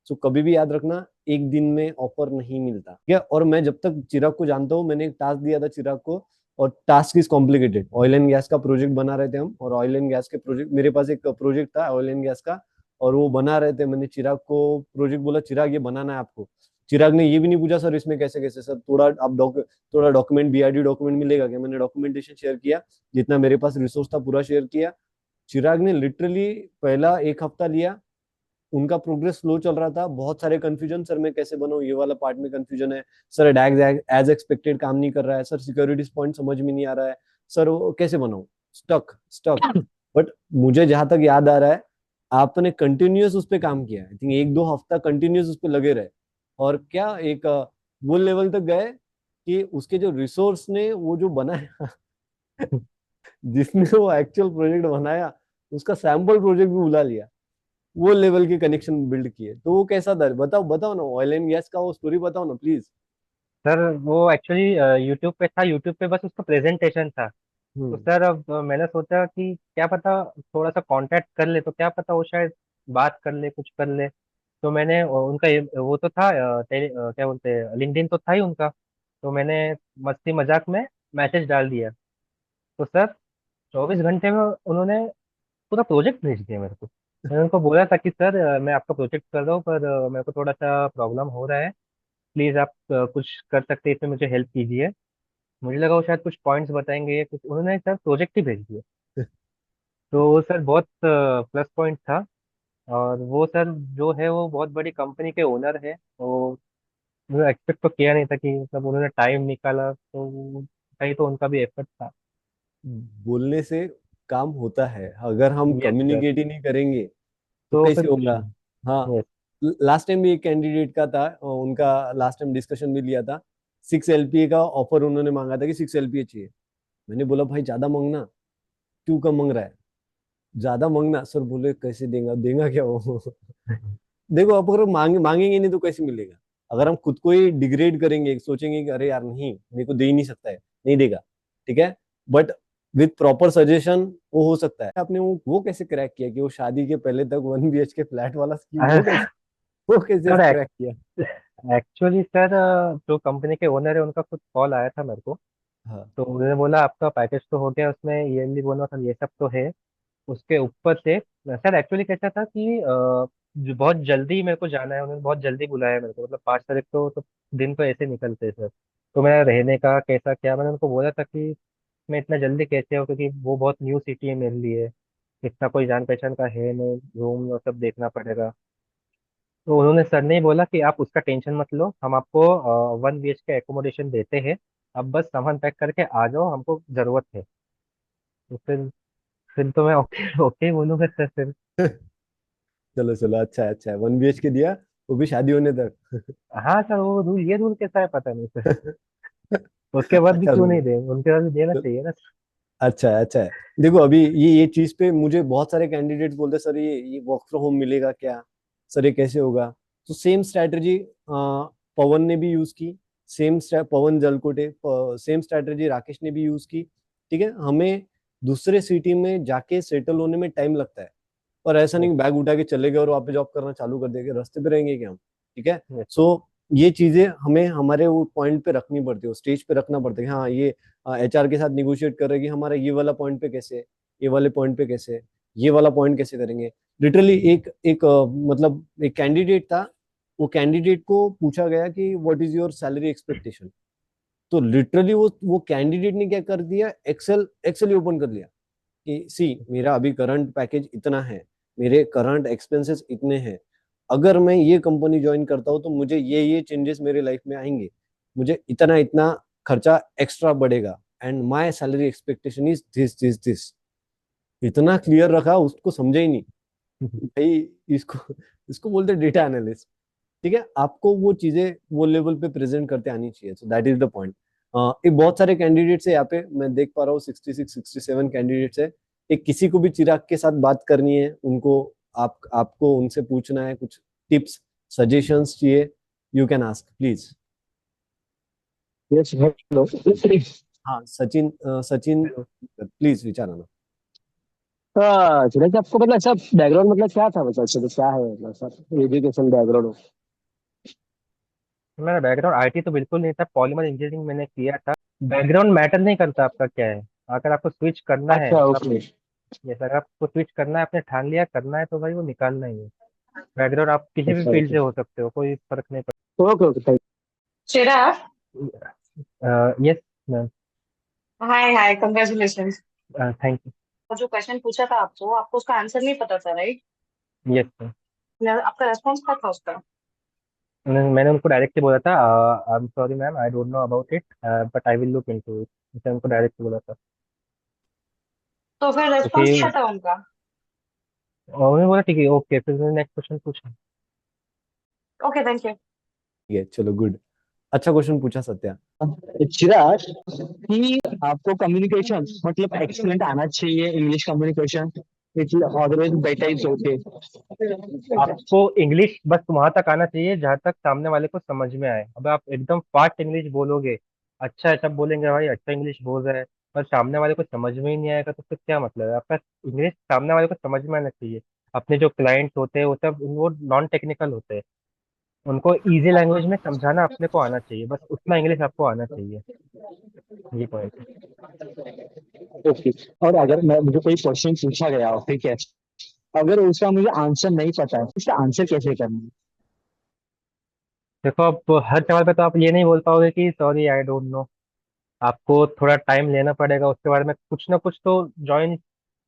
सो कभी भी याद रखना, एक दिन में ऑफर नहीं मिलता। ठीक है, और मैं जब तक चिराग को जानता हूँ, मैंने एक टास्क दिया था चिराग को, और task is complicated. Oil and gas का प्रोजेक्ट बना रहे थे हम, और ऑयल एंड गैस के प्रोजेक्ट, मेरे पास एक प्रोजेक्ट था ऑयल एंड गैस का, और वो बना रहे थे। मैंने चिराग को प्रोजेक्ट बोला, चिराग ये बनाना है आपको। चिराग ने ये भी नहीं पूछा सर इसमें कैसे कैसे, सर थोड़ा आप थोड़ा डॉक्यूमेंट, BRD डॉक्यूमेंट मिलेगा क्या? मैंने डॉक्यूमेंटेशन शेयर किया, जितना मेरे पास रिसोर्स था पूरा शेयर किया। चिराग ने लिटरली पहला 1 हफ्ता लिया। उनका प्रोग्रेस स्लो चल रहा था, बहुत सारे कंफ्यूजन, सर मैं कैसे बनाऊं, ये वाला पार्ट में कंफ्यूजन है, सर डैग एज एक्सपेक्टेड काम नहीं कर रहा है, सर सिक्योरिटीज पॉइंट समझ में नहीं आ रहा है, सर वो कैसे बनाऊं, स्टक स्टक। बट मुझे जहां तक याद आ रहा है, आपने कंटिन्यूअस उस पर काम किया, आई थिंक 1-2 हफ्ता कंटिन्यूअस उस पर लगे रहे, और क्या एक वो लेवल तक गए कि उसके जो रिसोर्स ने वो जो बनाया, जिसने वो एक्चुअल प्रोजेक्ट बनाया, उसका सैंपल प्रोजेक्ट भी बुला लिया, वो लेवल के कनेक्शन बिल्ड किए। तो वो कैसा था, बताओ बताओ ना, ऑयल एंड गैस का वो स्टोरी बताओ ना प्लीज। सर वो एक्चुअली यूट्यूब पे था, यूट्यूब पे बस उसका प्रेजेंटेशन था। तो हम्म। सर अब मैंने सोचा कि क्या पता थोड़ा सा कांटेक्ट कर ले, तो क्या पता वो शायद बात कर ले, कुछ कर ले। तो मैंने उनका वो तो था क्या बोलते हैं, लिंक्डइन तो था ही उनका। तो मैंने मस्ती मजाक में मैसेज डाल दिया। तो सर 24 घंटे में उन्होंने पूरा प्रोजेक्ट भेज दिया मेरे को। मैंने उनको बोला था कि सर मैं आपका प्रोजेक्ट कर रहा हूँ, पर मेरे को थोड़ा सा प्रॉब्लम हो रहा है। प्लीज़ आप कुछ कर सकते हैं इसमें, मुझे हेल्प कीजिए। मुझे लगा वो शायद कुछ पॉइंट्स बताएंगे या कुछ, उन्होंने सर प्रोजेक्ट ही भेज दिया। तो वो सर बहुत प्लस पॉइंट था। और वो सर जो है वो बहुत बड़ी कंपनी के ओनर है। तो मुझे एक्सपेक्ट तो किया नहीं था कि मतलब उन्होंने टाइम निकाला, तो कहीं तो उनका भी एफर्ट था। बोलने से काम होता है, अगर हम यस सर। कम्युनिकेट ही नहीं करेंगे तो तो फिर कैसे कुछ होगा? नहीं। हाँ, यस। लास्ट टाइम भी एक कैंडिडेट का था, उनका लास्ट टाइम डिस्कशन भी लिया था। 6 LPA का ऑफर उन्होंने मांगा था कि 6 LPA चाहिए। मैंने बोला भाई ज्यादा मांगना, क्यों कम मांग रहा है, ज्यादा मांगना। सर बोले कैसे देगा, देगा क्या वो? देखो, अब अगर मांगेंगे नहीं तो कैसे मिलेगा? अगर हम खुद को ही डिग्रेड करेंगे, सोचेंगे कि अरे यार नहीं, मेरे को दे ही नहीं सकता है, नहीं देगा। ठीक है, बट विथ प्रॉपर सजेशन वो हो सकता है। आपने वो कैसे क्रैक किया कि वो शादी के पहले तक 1 BHK फ्लैट वाला स्कीम, वो कैसे सर क्रैक किया? एक्चुअली सर जो कंपनी के ओनर है उनका खुद कॉल आया था मेरे को। हाँ। तो उन्होंने बोला आपका पैकेज तो हो गया, उसमें ईयरली बोनस और ये सब तो है। उसके ऊपर से सर एक्चुअली कैसा था कि जो बहुत जल्दी मेरे को जाना है, उन्होंने बहुत जल्दी बुलाया है मेरे को, मतलब 5 तारीख तो दिन तो ऐसे निकलते हैं सर। तो मेरा रहने का कैसा क्या, मैंने उनको बोला था कि मैं इतना जल्दी कैसे हो, क्योंकि वो बहुत न्यू सिटी है मेरे लिए, इतना कोई जान पहचान का है नहीं, रूम और सब देखना पड़ेगा। तो उन्होंने सर ने ही बोला कि आप उसका टेंशन मत लो, हम आपको 1 BHK एकोमोडेशन देते हैं। अब बस सामान पैक करके आ जाओ, हमको ज़रूरत है। तो फिर फिर तो मैं ओके ओके ही बोलूंगा सर फिर। चलो चलो, अच्छा है अच्छा है, 1 BHK दिया, वो भी शादी होने तक। हाँ सर, वो रूल, ये रूल कैसा है पता नहीं सर। उसके बाद भी अच्छा क्यों रूल नहीं है। दे, उनके बाद भी देना तो चाहिए ना। अच्छा है अच्छा है। देखो अभी ये चीज पे मुझे बहुत सारे कैंडिडेट्स बोलते हैं, सर ये वर्क फ्रॉम होम मिलेगा क्या, सर ये कैसे होगा। तो सेम स्ट्रैटेजी पवन ने भी यूज की, पवन जलकोटे, सेम स्ट्रैटेजी राकेश ने भी यूज की। ठीक है, हमें दूसरे सिटी में जाके सेटल होने में टाइम लगता है, और ऐसा यस। नहीं बैग उठा के चले गए और वहाँ पे जॉब करना चालू कर देंगे, रास्ते पे रहेंगे क्या हम। ठीक है। Yes sir. सो ये चीजें हमें हमारे वो पॉइंट पे रखनी पड़ती है, स्टेज पे रखना पड़ता है कि हाँ ये HR के साथ निगोशिएट कर रहे हैं कि हमारा ये वाला पॉइंट पे कैसे है, ये वाले पॉइंट पे कैसे है, ये वाला पॉइंट कैसे करेंगे। लिटरली एक एक मतलब एक कैंडिडेट था, वो कैंडिडेट को पूछा गया कि what is your salary expectation. तो लिटरली वो कैंडिडेट ने क्या कर दिया, एक्सेल एक्सेल ओपन कर लिया कि सी मेरा अभी करंट पैकेज इतना है, मेरे करंट एक्सपेंसेस इतने हैं, अगर मैं ये कंपनी ज्वाइन करता हूँ तो मुझे ये चेंजेस मेरे लाइफ में आएंगे, मुझे इतना इतना खर्चा एक्स्ट्रा बढ़ेगा, and my salary expectation is this this this. इतना क्लियर रखा, उसको समझा ही नहीं भाई। इसको इसको बोलते डेटा एनालिस्ट। ठीक है, आपको वो चीजें वो लेवल पे प्रेजेंट करते आनी चाहिए, सो दैट इज द पॉइंट। एक बहुत सारे कैंडिडेट्स है यहाँ पे, मैं देख पा रहा हूँ 66 67 कैंडिडेट्स है। एक किसी को भी चिराग के साथ बात करनी है उनको, आपको उनसे पूछना है कुछ टिप्स सजेशंस चाहिए, you can ask please. Yes hello. हाँ सचिन, सचिन प्लीज विचारा ना। सूरज आपको मतलब सब बैकग्राउंड मतलब क्या था, मतलब सब क्या है, मतलब सब एजुकेशन बैकग्राउंड। मेरा बैकग्राउंड आईटी तो बिल्कुल नहीं था, पॉलीमर इंजीनियरिंग मैंने किया था। बैकग्राउंड मैटर नहीं करता आपका क्या है, अगर आपको स्विच करना है अच्छा आप, ओके। जैसे अगर आपको स्विच करना है, आपने ठान लिया करना है, तो भाई वो निकालना ही है। बैकग्राउंड आप किसी भी अच्छा फील्ड ओके से हो सकते हो, कोई फर्क नहीं ओके ओके थैंक चिराग, पड़ता। Yes ma'am. Hi hi, congratulations. Thank और जो क्वेश्चन पूछा था आपको आपको उसका आंसर नहीं पता था, राइट? यू। यस। आपका रेस्पॉन्स क्या था उसका? मैंने उनको डायरेक्टली बोला था, I am sorry ma'am, I don't know about it, but I will look into it. मैंने उनको डायरेक्टली बोला था। तो फिर रेस्पॉन्स क्या क्योंकि था उनका? उन्होंने बोला ठीक है ओके, फिर मैंने नेक्स्ट क्वेश्चन पूछा। Okay, thank you. ठीक है चलो गुड, अच्छा क्वेश्चन पूछा सत्या। यू। चिराग कि आपको कम्युनिकेशन मतलब एक्सीलेंट आना चाहिए, English communication it always better is okay. आपको इंग्लिश बस वहां तक आना चाहिए जहां तक सामने वाले को समझ में आए। अब आप एकदम फास्ट इंग्लिश बोलोगे, अच्छा सब बोलेंगे भाई अच्छा इंग्लिश बोल रहा है, पर सामने वाले को समझ में ही नहीं आएगा, तो फिर क्या मतलब है आपका। इंग्लिश सामने वाले को समझ में आना चाहिए। अपने जो क्लाइंट्स होते हैं वो सब वो नॉन टेक्निकल होते हैं, उनको इजी लैंग्वेज में समझाना अपने को आना चाहिए, बस उतना इंग्लिश आपको आना चाहिए। ये पॉइंट है। ओके। और अगर मैं मुझे कोई क्वेश्चन पूछा गया हो, ठीक है, अगर उसका मुझे आंसर नहीं पता है, उसका आंसर कैसे करना है। देखो, अब हर सवाल पे तो आप ये नहीं बोल पाओगे कि सॉरी आई डोंट नो। आपको थोड़ा टाइम लेना पड़ेगा, उसके बारे में कुछ ना कुछ तो ज्वाइन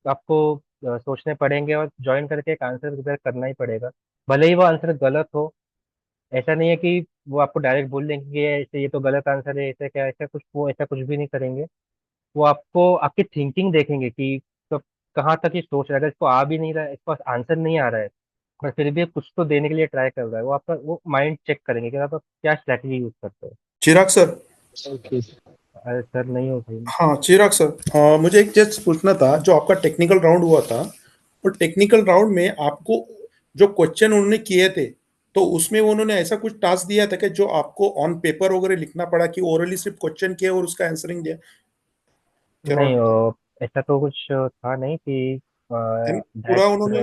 आपको सोचने पड़ेंगे, और ज्वाइन करके एक आंसर प्रिपेयर करना ही पड़ेगा। भले ही वो आंसर गलत हो, ऐसा नहीं है कि वो आपको डायरेक्ट बोल देंगे कि ऐसे ये तो गलत आंसर है, ऐसा क्या, ऐसा कुछ, वो ऐसा कुछ भी नहीं करेंगे। वो आपको आपकी थिंकिंग देखेंगे कि तो कहाँ तक ये सोच रहा है। अगर इसको आ भी नहीं रहा है, इसको आंसर नहीं आ रहा है, पर फिर भी कुछ तो देने के लिए ट्राई कर रहा है, वो आपका वो माइंड चेक करेंगे कि आप क्या स्ट्रैटेजी यूज करते हो। चिराग सर। ओके। अरे सर नहीं हो भाई। हाँ चिराग सर, मुझे एक जस्ट पूछना था, जो आपका टेक्निकल राउंड हुआ था, और टेक्निकल राउंड में आपको जो क्वेश्चन उन्होंने किए थे, तो उसमें उन्होंने ऐसा कुछ टास्क दिया था कि जो आपको ऑन पेपर वगैरह लिखना पड़ा, कि ओरली सिर्फ क्वेश्चन किए और उसका आंसरिंग दिया? नहीं, थ्योरेटिकल ऐसा तो कुछ था नहीं कि पूरा दैट। उन्होंने,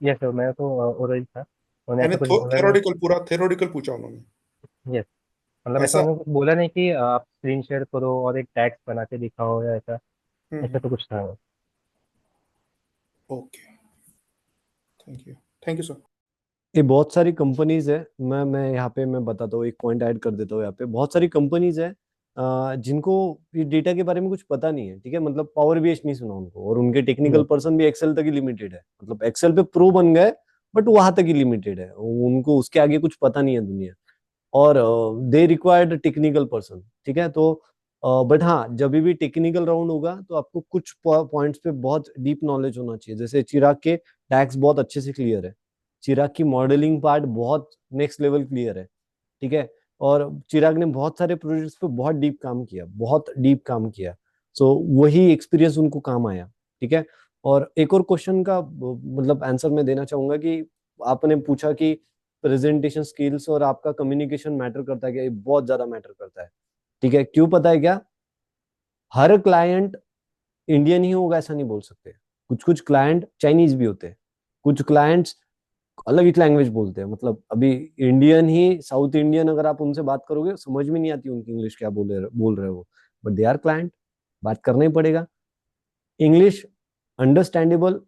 यस, मैं तो ओरल था, उन्होंने यानी ऐसा कुछ बोला नहीं। थ्योरेटिकल पूरा थ्योरेटिकल पूछा उन्होंने? यस, मतलब ऐसा ऐसा? उन्होंने कुछ बोला नहीं कि आप स्क्रीन शेयर करो और एक टैक्स बना के दिखाओ या ऐसा। ऐसा हम्म। तो कुछ था नहीं। Okay, thank you, thank you sir. ये बहुत सारी कंपनीज है, मैं यहाँ पे मैं बताता हूँ, एक पॉइंट ऐड कर देता हूँ यहाँ पे। बहुत सारी कंपनीज है जिनको ये डेटा के बारे में कुछ पता नहीं है, ठीक है, मतलब पावर बीएस नहीं सुना उनको, और उनके टेक्निकल यस। पर्सन भी एक्सेल तक ही लिमिटेड है, मतलब एक्सेल पे प्रो बन गए, बट वहां तक ही लिमिटेड है, उनको उसके आगे कुछ पता नहीं है दुनिया, और दे रिक्वायर्ड टेक्निकल पर्सन। ठीक है, तो बट हाँ, जब भी टेक्निकल राउंड होगा तो आपको कुछ पॉइंट्स पे बहुत डीप नॉलेज होना चाहिए। जैसे चिराग के टैक्स बहुत अच्छे से क्लियर है, चिराग की मॉडलिंग पार्ट बहुत नेक्स्ट लेवल क्लियर है, ठीक है। और चिराग ने बहुत सारे प्रोजेक्ट्स पे बहुत डीप काम किया, बहुत डीप काम किया। सो वही एक्सपीरियंस उनको काम आया, ठीक है। और एक और क्वेश्चन का मतलब आंसर मैं देना चाहूंगा कि आपने पूछा कि प्रेजेंटेशन स्किल्स और आपका कम्युनिकेशन मैटर करता है क्या? ये बहुत ज्यादा मैटर करता है, ठीक है। क्यों पता है क्या? हर क्लाइंट इंडियन ही होगा ऐसा नहीं बोल सकते। कुछ कुछ क्लाइंट चाइनीज भी होते हैं, कुछ क्लाइंट्स अलग ही लैंग्वेज बोलते हैं। मतलब अभी इंडियन ही, साउथ इंडियन अगर आप उनसे बात करोगे समझ में नहीं आती उनकी इंग्लिश, क्या बोल रहे हो, बट दे आर क्लाइंट, बात करना ही पड़ेगा। इंग्लिश अंडरस्टैंडेबल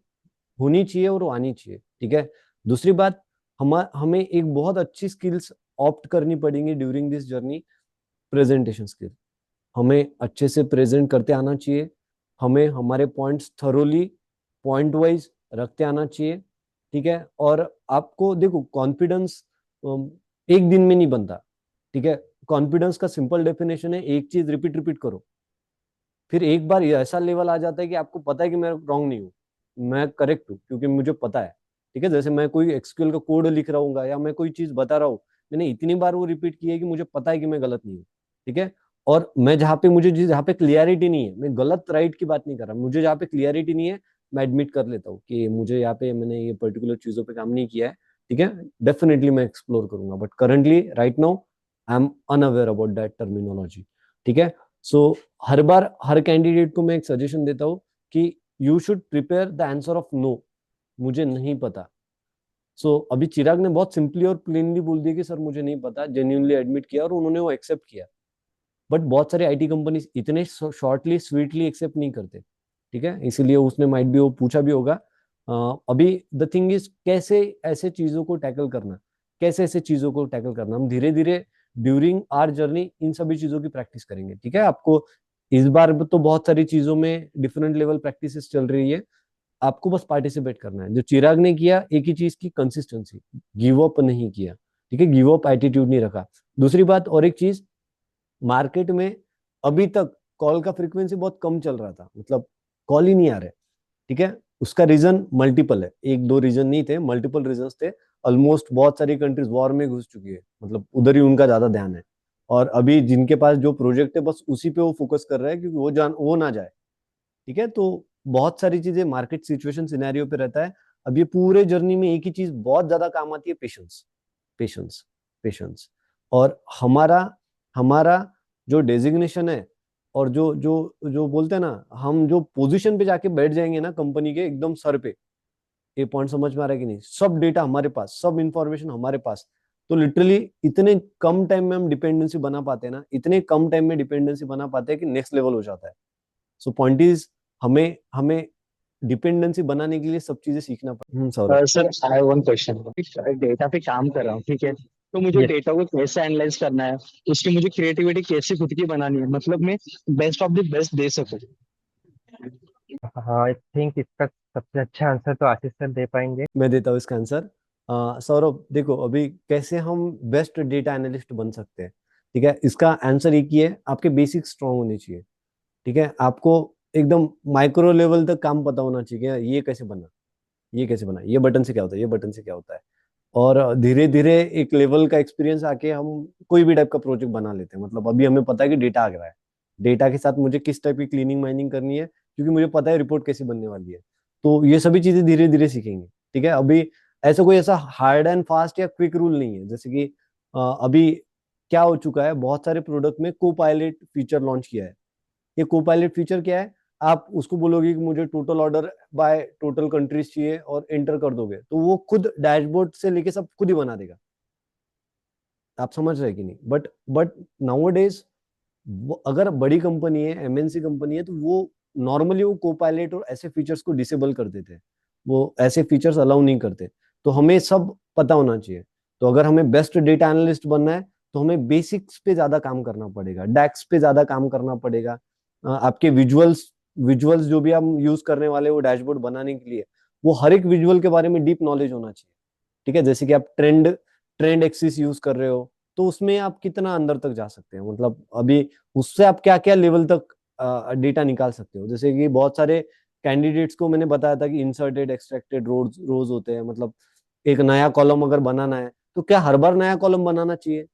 होनी चाहिए और वो आनी चाहिए, ठीक है। दूसरी बात, हमें एक बहुत अच्छी स्किल्स ऑप्ट करनी पड़ेंगी during this journey, presentation skill. हमें अच्छे से प्रेजेंट करते आना चाहिए, हमें हमारे पॉइंट्स थरोली पॉइंट वाइज रखते आना चाहिए, ठीक है। और आपको देखो, कॉन्फिडेंस एक दिन में नहीं बनता, ठीक है। कॉन्फिडेंस का सिंपल डेफिनेशन है, एक चीज रिपीट रिपीट करो, फिर एक बार ये ऐसा लेवल आ जाता है कि आपको पता है कि मैं रॉन्ग नहीं हूँ, मैं करेक्ट हूँ, क्योंकि मुझे पता है, ठीक है। जैसे मैं कोई एक्सक्यूएल का कोड लिख रहा हूँ या मैं कोई चीज बता रहा हूँ, मैंने इतनी बार वो रिपीट की है कि मुझे पता है कि मैं गलत नहीं हूँ, ठीक है। और मैं जहाँ पे क्लियरिटी नहीं है, मैं गलत राइट की बात नहीं कर रहा, मुझे जहाँ पे क्लियरिटी नहीं है मैं एडमिट कर लेता हूँ कि मुझे यहाँ पे मैंने ये पर्टिकुलर चीजों पे काम नहीं किया है, ठीक है। डेफिनेटली मैं एक्सप्लोर करूंगा, but currently right now I am unaware about that terminology, ठीक है। सो हर बार हर कैंडिडेट को मैं एक सजेशन देता हूँ कि you should prepare the answer of no, मुझे नहीं पता। अभी चिराग ने बहुत सिंपली और प्लेनली बोल दिया कि सर मुझे नहीं पता, जेन्युइनली एडमिट किया और उन्होंने वो एक्सेप्ट किया। बट बहुत सारे आईटी कंपनीज इतने शॉर्टली स्वीटली एक्सेप्ट नहीं करते, ठीक है। इसीलिए उसने माइट भी वो पूछा भी होगा। अभी द थिंग इज, कैसे ऐसे चीजों को टैकल करना, कैसे ऐसे चीजों को टैकल करना, हम धीरे धीरे ड्यूरिंग आवर जर्नी इन सभी चीजों की प्रैक्टिस करेंगे, ठीक है। आपको इस बार तो बहुत सारी चीजों में डिफरेंट लेवल प्रैक्टिस चल रही है, आपको बस पार्टिसिपेट करना है। जो चिराग ने किया एक ही चीज की, कंसिस्टेंसी, गिव अप नहीं किया, ठीक है, गिव अप एटीट्यूड नहीं रखा। दूसरी बात और एक चीज, मार्केट में अभी तक कॉल का फ्रीक्वेंसी बहुत कम चल रहा था, मतलब कॉल ही नहीं आ रहे, ठीक है। उसका रीजन मल्टीपल है, एक दो रीजन नहीं थे, मल्टीपल रीजन थे। ऑलमोस्ट बहुत सारी कंट्रीज वॉर में घुस चुकी है, मतलब उधर ही उनका ज्यादा ध्यान है। और अभी जिनके पास जो प्रोजेक्ट है बस उसी पे वो फोकस कर रहा है, क्योंकि वो ना जाए, ठीक है। तो बहुत सारी चीजें मार्केट सिचुएशन सिनेरियो पे रहता है। अब ये पूरे जर्नी में एक ही चीज बहुत ज्यादा काम आती है, पेशेंस, पेशेंस, पेशेंस। और हमारा हमारा जो डेजिग्नेशन है, और जो जो जो बोलते हैं ना, हम जो पोजीशन पे जाके बैठ जाएंगे ना कंपनी के एकदम सर पे, ये पॉइंट समझ में आ रहा है कि नहीं? सब डेटा हमारे पास, सब इंफॉर्मेशन हमारे पास, तो लिटरली इतने कम टाइम में हम डिपेंडेंसी बना पाते हैं ना, इतने कम टाइम में डिपेंडेंसी बना पाते हैं कि नेक्स्ट लेवल हो जाता है। सो पॉइंट इज, हमें हमें डिपेंडेंसी बनाने के लिए सब चीजें सीखना पड़ता है। Saurabh. Sir I have one question. Data पे काम कर रहा हूँ, ठीक है, तो मुझे यस। डेटा को कैसे एनालाइज करना है, उसकी मुझे क्रिएटिविटी कैसे खुद की बनानी है, मतलब मैं बेस्ट ऑफ द बेस्ट दे सकूं। हाँ, आई थिंक इसका सबसे अच्छा आंसर तो आशीष सर दे पाएंगे। मैं देता हूँ इसका आंसर। सौरभ देखो, अभी कैसे हम बेस्ट डेटा एनालिस्ट बन सकते हैं, ठीक है। इसका आंसर एक ही है, आपके बेसिक स्ट्रांग होने चाहिए, ठीक है। आपको एकदम माइक्रो लेवल तक काम पता होना चाहिए कि ये कैसे बना, ये कैसे बना, ये बटन से क्या होता है, ये बटन से क्या होता है। और धीरे धीरे एक लेवल का एक्सपीरियंस आके हम कोई भी टाइप का प्रोजेक्ट बना लेते हैं। मतलब अभी हमें पता है कि डेटा आ गया है, डेटा के साथ मुझे किस टाइप की क्लीनिंग माइनिंग करनी है, क्योंकि मुझे पता है रिपोर्ट कैसी बनने वाली है। तो ये सभी चीजें धीरे धीरे सीखेंगे, ठीक है। अभी ऐसा हार्ड एंड फास्ट या क्विक रूल नहीं है। जैसे कि अभी क्या हो चुका है, बहुत सारे प्रोडक्ट में को पायलट फीचर लॉन्च किया है। ये को पायलट फीचर क्या है, आप उसको बोलोगे कि मुझे total order by total countries चाहिए और एंटर कर दोगे, तो वो खुद डैशबोर्ड से लेके सब खुद ही बना देगा। आप समझ रहे हैं कि नहीं? बट नाउ डेज, अगर बड़ी कंपनी है, एमएनसी कंपनी है, तो वो नॉर्मली वो को पायलट और ऐसे फीचर्स को डिसेबल कर देते हैं, वो ऐसे फीचर्स अलाउ नहीं करते। तो हमें सब पता होना चाहिए। तो अगर हमें बेस्ट डेटा एनालिस्ट बनना है तो हमें बेसिक्स पे ज्यादा काम करना पड़ेगा, डैक्स पे ज्यादा काम करना पड़ेगा। आपके विजुअल्स विजुअल्स जो भी हम यूज करने वाले वो डैशबोर्ड बनाने के लिए, वो हर एक विजुअल के बारे में डीप नॉलेज होना चाहिए, ठीक है। जैसे कि आप ट्रेंड ट्रेंड एक्सिस यूज कर रहे हो, तो उसमें आप कितना अंदर तक जा सकते हैं, मतलब अभी उससे आप क्या क्या लेवल तक डेटा निकाल सकते हो। जैसे कि बहुत सारे कैंडिडेट्स को मैंने बताया था कि इंसर्टेड एक्सट्रैक्टेड रोज होते हैं, मतलब एक नया कॉलम अगर बनाना है तो क्या हर बार नया कॉलम बनाना चाहिए,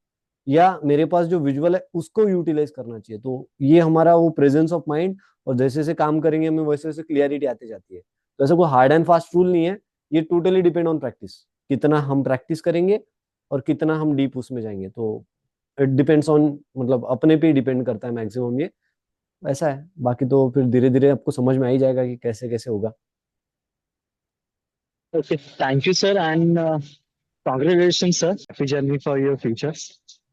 या मेरे पास जो विजुअल है उसको यूटिलाइज करना चाहिए। तो ये हमारा वो प्रेजेंस ऑफ माइंड, और जैसे जैसे काम करेंगे हमें वैसे वैसे क्लियरिटी आती जाती है। तो ऐसा कोई हार्ड एंड फास्ट रूल नहीं है, ये टोटली डिपेंड ऑन प्रैक्टिस, कितना हम प्रैक्टिस करेंगे और कितना हम डीप उसमें जाएंगे। तो इट डिपेंड्स ऑन, मतलब अपने पे ही डिपेंड करता है मैक्सिमम, ये ऐसा है। बाकी तो फिर धीरे धीरे आपको समझ में आ ही जाएगा कि कैसे कैसे होगा। Okay, thank you, sir, and congratulations, sir. Happy journey for your future.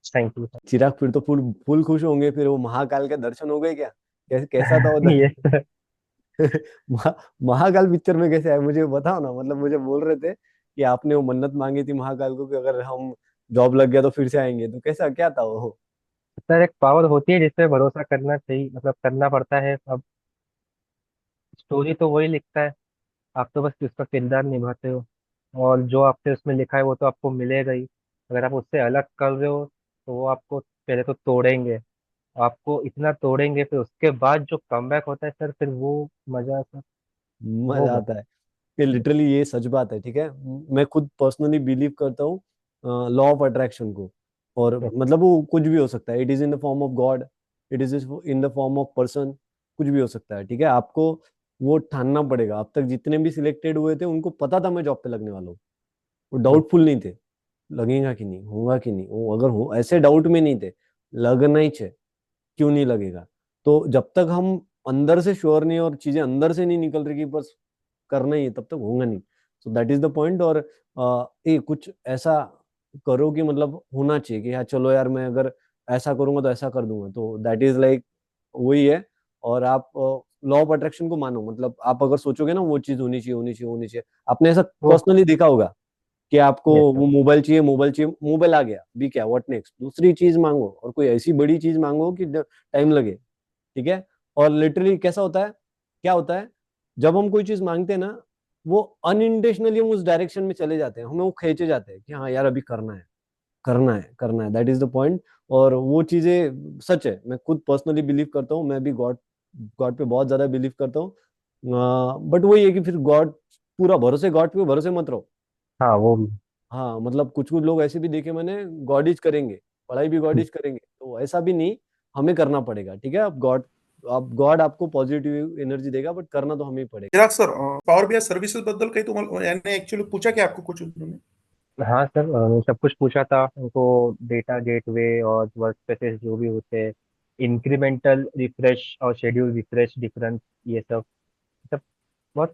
Thank you Chirag फिर तो फुल फुल खुश होंगे, फिर वो महाकाल के दर्शन हो गए क्या? कैसा था वो सर। ये सर। महा, महाकाल पिक्चर में कैसे आए मुझे बताओ ना, मतलब मुझे बोल रहे थे कि आपने वो मन्नत मांगी थी महाकाल को कि अगर हम जॉब लग गया तो फिर से आएंगे, तो कैसा क्या था वो? सर एक पावर होती है जिस पे भरोसा करना चाहिए, मतलब करना पड़ता है। अब स्टोरी तो वही लिखता है, आप तो बस उसका किरदार निभाते हो, और जो आपने उसमें लिखा है वो तो आपको मिलेगा ही। अगर आप उससे अलग कर रहे हो तो वो आपको पहले तो तोड़ेंगे, आपको इतना तोड़ेंगे, फिर उसके बाद जो कमबैक होता है सर, फिर वो मजा सर, वो मजा आता है कि लिटरली ये सच बात है, ठीक है। मैं खुद पर्सनली बिलीव करता हूँ लॉ ऑफ अट्रैक्शन को। और मतलब वो कुछ भी हो सकता है, it is in the form of God, it is in the form of person, कुछ भी हो सकता है, ठीक है। आपको वो ठानना पड़ेगा। अब तक जितने भी सिलेक्टेड हुए थे उनको पता था मैं जॉब पे लगने वाला हूँ, वो डाउटफुल नहीं थे, लगेगा कि नहीं, होगा कि नहीं, वो अगर हो ऐसे डाउट में नहीं थे, लगना ही चाहिए, क्यों नहीं लगेगा। तो जब तक हम अंदर से श्योर नहीं और चीजें अंदर से नहीं निकल रही कि बस करना ही है, तब तक होगा नहीं। सो दैट इज द पॉइंट। और कुछ ऐसा करो कि मतलब होना चाहिए कि हाँ चलो यार, मैं अगर ऐसा करूंगा तो ऐसा कर दूंगा, तो दैट इज लाइक वही है। और आप लॉ ऑफ अट्रैक्शन को मानो, मतलब आप अगर सोचोगे ना वो चीज होनी चाहिए होनी चाहिए होनी चाहिए, आपने ऐसा वो पर्सनली देखा होगा कि आपको यस वो सर। मोबाइल चाहिए, मोबाइल चाहिए, मोबाइल आ गया, भी क्या, व्हाट नेक्स्ट, दूसरी चीज मांगो, और कोई ऐसी बड़ी चीज मांगो कि टाइम लगे, ठीक है। और लिटरली कैसा होता है, क्या होता है, जब हम कोई चीज मांगते हैं ना, वो अनइंटेंशनली हम उस डायरेक्शन में चले जाते हैं, हमें वो खींचे जाते हैं कि हाँ यार अभी करना है, करना है, करना है, दैट इज द पॉइंट। और वो चीजें सच है, मैं खुद पर्सनली बिलीव करता हूँ, मैं भी गॉड गॉड पे बहुत ज्यादा बिलीव करता हूँ। बट वही है कि फिर गॉड, पूरा भरोसे गॉड पे भरोसे मत रहो। हाँ वो भी। हाँ मतलब कुछ कुछ लोग ऐसे भी देखे मैंने, गॉडिज करेंगे, पढ़ाई भी गॉडिज करेंगे, तो ऐसा भी नहीं, हमें करना पड़ेगा, ठीक है। आप गॉड आपको पॉझिटिव्ह एनर्जी देगा, बट करना तो हमें ही पड़ेगा। चिराग सर, पॉवर बीआय सर्व्हिसेस बद्दल काही तुम्हाला याने ऍक्च्युअली पूछा की आपको कुछ उन्होंने? हाँ सर, सब कुछ पूछा था उनको। डेटा गेटवे और वर्क स्पेसेस जो भी होते हैं, इंक्रीमेंटल रिफ्रेश और शेड्यूल रिफ्रेश डिफरेंस, ये सब सब बहुत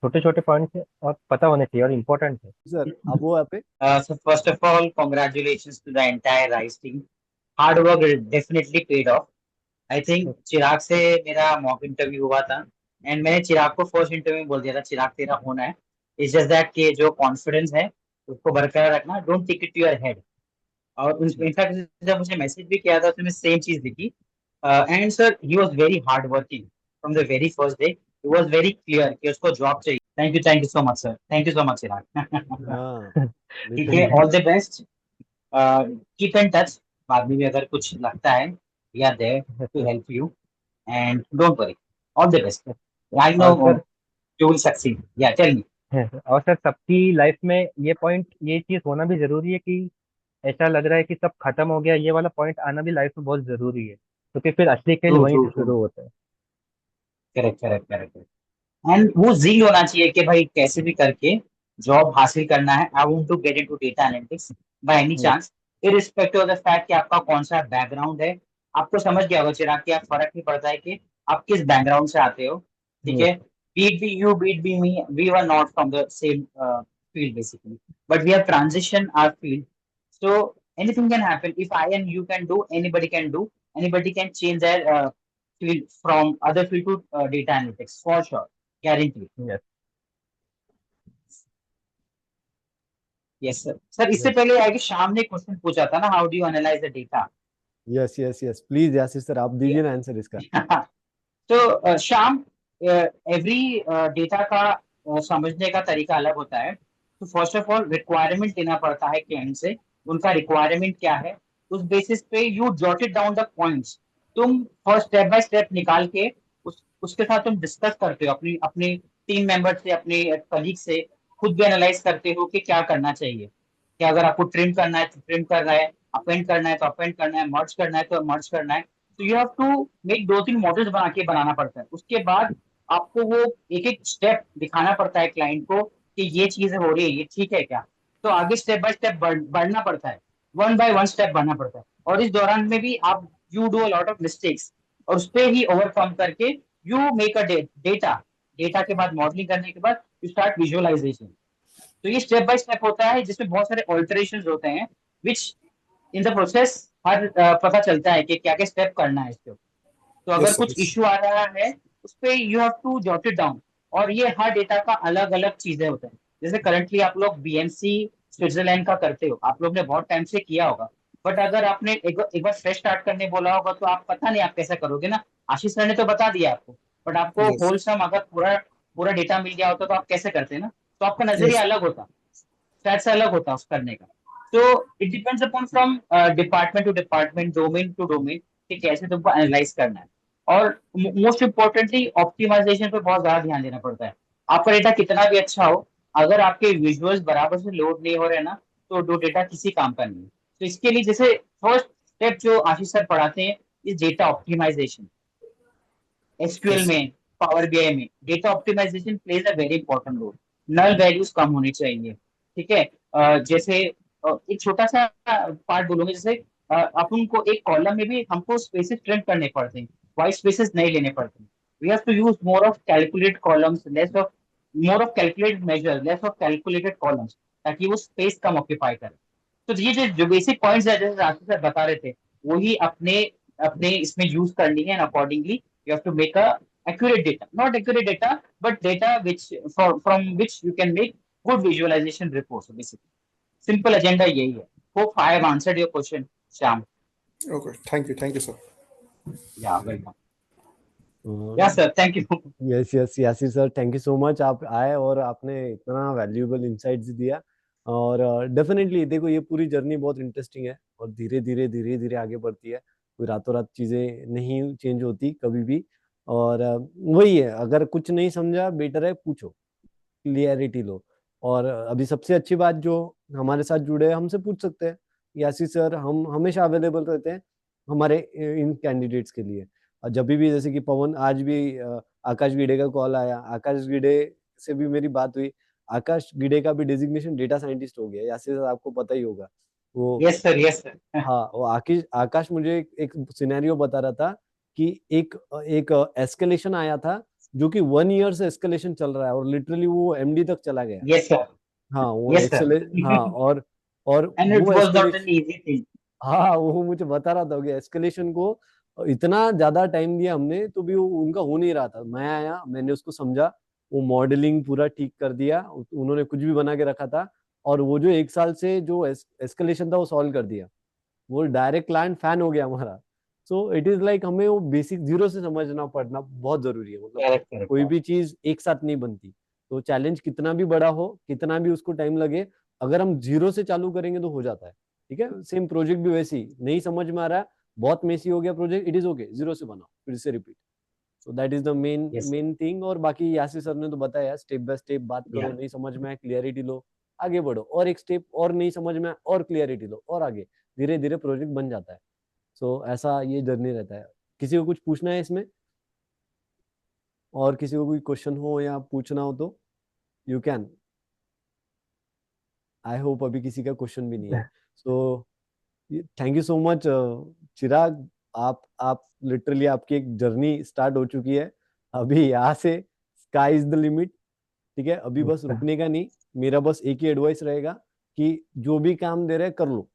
छोटे छोटे पॉइंट्स है और पता होने चाहिए और इम्पोर्टेंट है। सर आप वो यहाँ पे So first of all, congratulations to the entire RISE team. Hard work definitely paid off. I think चिराग से मेरा मॉक इंटरव्यू हुआ था, एंड मैंने चिराग को फर्स्ट इंटरव्यू में बोल दिया था चिराग तेरा होना है। इट्स जस्ट दैट कि जो कॉन्फिडेंस है उसको बरकरार रखना, don't take it to your head. और इनफैक्ट जब मुझे मैसेज भी किया था उसने सेम चीज लिखी। And sir he was very hard working from the very first day, he was very clear कि उसको जॉब चाहिए। Thank you so much sir, thank you so much Chirag. हाँ ठीक है, literally all the best, keep in touch. बाद में भी अगर कुछ लगता है we are there to help you, and don't worry, all the best. I know और सर यू विल सक्सीड, या टेल मी। और सर सबकी लाइफ में ये पॉइंट, ये चीज़ होना भी जरूरी है कि ऐसा लग रहा है कि सब खत्म हो गया, ये वाला पॉइंट आना भी लाइफ में बहुत जरूरी है, क्योंकि फिर असली खेल ट्रू वहीं ट्रू से ट्रू, शुरू होता है। Correct correct correct. एंड वो जील होना चाहिए कि भाई कैसे भी करके जॉब हासिल करना है। I want to get into data analytics by any Yes, chance, irrespective of the fact कि आपका कौन सा बैकग्राउंड है। आपको समझ गया होगा चिराग कि आप फर्क नहीं पड़ता है कि आप किस बैकग्राउंड से आते हो, ठीक yes, है। Be it be you, be it be me, we were not from the same field basically, but we have transition our field. So anything can happen. If I and you can do, anybody can do, anybody can change their field from other field to data analytics for sure, guaranteed. yes. Yes sir. Sir इससे यस पहले आगे शाम ने क्वेश्चन पूछा था ना, how do you analyse the data. Yes yes yes, please Ashish sir आप दीजिए ना आंसर इसका। तो शाम, एवरी डेटा का समझने का तरीका अलग होता है। तो फर्स्ट ऑफ ऑल रिक्वायरमेंट लेना पड़ता है क्लाइंट से, उनका रिक्वायरमेंट क्या है, उस बेसिस पे you jotted down the points. तुम फर्स्ट स्टेप बाय स्टेप निकाल के उसके साथ तुम डिस्कस करते हो अपनी अपनी टीम मेंबर से, अपने कलीग से, खुद भी एनालाइज करते हो कि क्या करना चाहिए। कि अगर आपको ट्रिम करना है तो ट्रिम करना है, अपेंड करना है तो अपेंड करना है, मर्ज करना है तो मर्ज करना है। तो you have to make 2-3 models बना के बनाना पड़ता है। उसके बाद आपको वो एक एक स्टेप दिखाना पड़ता है क्लाइंट को कि ये चीजें हो रही है, ये ठीक है क्या। तो आगे स्टेप बाय स्टेप बढ़ना पड़ता है, वन बाय वन स्टेप बढ़ना पड़ता है। और इस दौरान में भी आप you do a lot of mistakes, और उस पे ही ओवरकम करके you make a data. Data के बाद मॉडलिंग करने के बाद यू स्टार्ट विजुअलाइजेशन। तो ये स्टेप बाय स्टेप होता है जिसमें बहुत सारे ऑल्टरेशन होते हैं, विच इन द प्रोसेस हर पता चलता है कि क्या क्या स्टेप करना है इसके ऊपर। तो अगर यस सर, कुछ इश्यू आ रहा है उस पे you have to jot it down. और ये हर डेटा का अलग अलग चीजें होते हैं। जैसे करंटली आप लोग बीएमसी स्विट्जरलैंड का करते हो, आप लोग ने बहुत टाइम से किया होगा। बट अगर आपने एक बार फ्रेश स्टार्ट करने बोला होगा तो आप पता नहीं आप कैसे करोगे ना। आशीष सर ने तो बता दिया आपको, बट आपको यस होलसम अगर पूरा पूरा डेटा मिल गया होता तो आप कैसे करते ना। तो आपका यस नजरिया अलग होता, शायद से अलग होता उस करने का। तो it depends upon from department to department, domain to domain, कि कैसे तुमको एनालाइज करना है। और मोस्ट इम्पोर्टेंटली ऑप्टिमाइजेशन पे बहुत ज्यादा ध्यान देना पड़ता है। आपका डेटा कितना भी अच्छा हो, अगर आपके विजुअल्स बराबर से लोड नहीं हो रहे ना, तो दो डेटा किसी काम का नहीं है। तो इसके लिए जैसे फर्स्ट स्टेप जो आशीष सर पढ़ाते हैं इस डेटा ऑप्टिमाइजेशन। एसक्यूएल यस में, पावर बीआई में data optimization plays a very important role. Null values कम होनी चाहिए, ठीक है। जैसे एक छोटा सा पार्ट बोलूंगा, जैसे अपन को एक कॉलम में भी हमको स्पेसेस ट्रिम करने पड़ते हैं, वाइट स्पेसेस नहीं लेने पड़ते। We have to use more of calculated columns, less of more of calculated measure, less of calculated columns, ताकि वो स्पेस कम ऑक्यूपाई करे। तो ये जो बेसिक पॉइंट्स है जैसे राशि सर बता रहे थे, वही अपने अपने इसमें यूज करनी है, and accordingly you have to make a accurate data, not accurate data, but data which from which you can make good visualization reports basically। simple agenda यही है। hope I have answered your question, Shyam। Okay, thank you sir. yeah, welcome। yeah sir, thank you। Yes yes Yasir sir, thank you so much, आप आए और आपने इतना वैल्यूएबल इंसाइट्स दिया। और डेफिनेटली देखो, ये पूरी जर्नी बहुत इंटरेस्टिंग है और धीरे धीरे आगे बढ़ती है। कोई रातों रात चीजें नहीं चेंज होती कभी भी। और वही है, अगर कुछ नहीं समझा बेटर है पूछो, क्लियरिटी लो। और अभी सबसे अच्छी बात, जो हमारे साथ जुड़े हैं हमसे पूछ सकते हैं। यासिर सर हम हमेशा अवेलेबल रहते हैं हमारे इन कैंडिडेट्स के लिए। और जब भी जैसे कि पवन, आज भी आकाश गिडे का कॉल आया, आकाश गिडे से भी मेरी बात हुई। आकाश गिडे का भी डेजिग्नेशन डेटा साइंटिस्ट हो गया, यासिर सर आपको पता ही होगा वो। yes sir, yes sir। हाँ, वो आकाश आकाश मुझे एक सिनेरियो बता रहा था कि एक एक एस्केलेशन आया था, जो कि 1 ईयर से एस्केलेशन चल रहा है और लिटरली वो एमडी तक चला गया। yes sir, हाँ वो yes sir। हाँ, और and it वो was not escalation, an easy thing। हाँ वो मुझे बता रहा था कि एस्केलेशन को इतना ज्यादा टाइम दिया हमने तो भी वो उनका हो नहीं रहा था। मैं आया, मैंने उसको समझा, वो मॉडलिंग पूरा ठीक कर दिया, उन्होंने कुछ भी बना के रखा था, और वो जो 1 साल से जो एस्केलेशन था वो सॉल्व कर दिया। वो डायरेक्ट क्लाइंट फैन हो गया हमारा। सो इट इज लाइक हमें वो बेसिक जीरो से समझना पड़ना बहुत जरूरी है। मतलब correct correct कोई भी चीज एक साथ नहीं बनती। तो चैलेंज कितना भी बड़ा हो, कितना भी उसको टाइम लगे, अगर हम जीरो से चालू करेंगे तो हो जाता है। ठीक है, सेम प्रोजेक्ट भी वैसे ही, नहीं समझ में आ रहा है, बहुत मेसी हो गया project, it is okay, zero से बनाओ, फिर से repeat. So that is the main yes sir। Main thing. और बाकी यासिर सर ने तो बताया, स्टेप बाय स्टेप बात करो, yeah नहीं समझ में आए क्लियरिटी लो, आगे बढ़ो, और एक स्टेप और नहीं समझ में आए और क्लियरिटी लो, और आगे धीरे धीरे प्रोजेक्ट बन जाता है। सो ऐसा ये जर्नी रहता है। किसी को कुछ पूछना है इसमें, और किसी को कोई क्वेश्चन हो या पूछना हो तो यू कैन। आई होप अभी किसी का क्वेश्चन भी नहीं है। So thank you so much Chirag. आप लिटरली आपकी एक जर्नी स्टार्ट हो चुकी है। अभी यहाँ से स्काई इज द लिमिट। ठीक है, अभी बस रुकने का नहीं। मेरा बस एक ही एडवाइस रहेगा कि जो भी काम दे रहे हैं कर लो।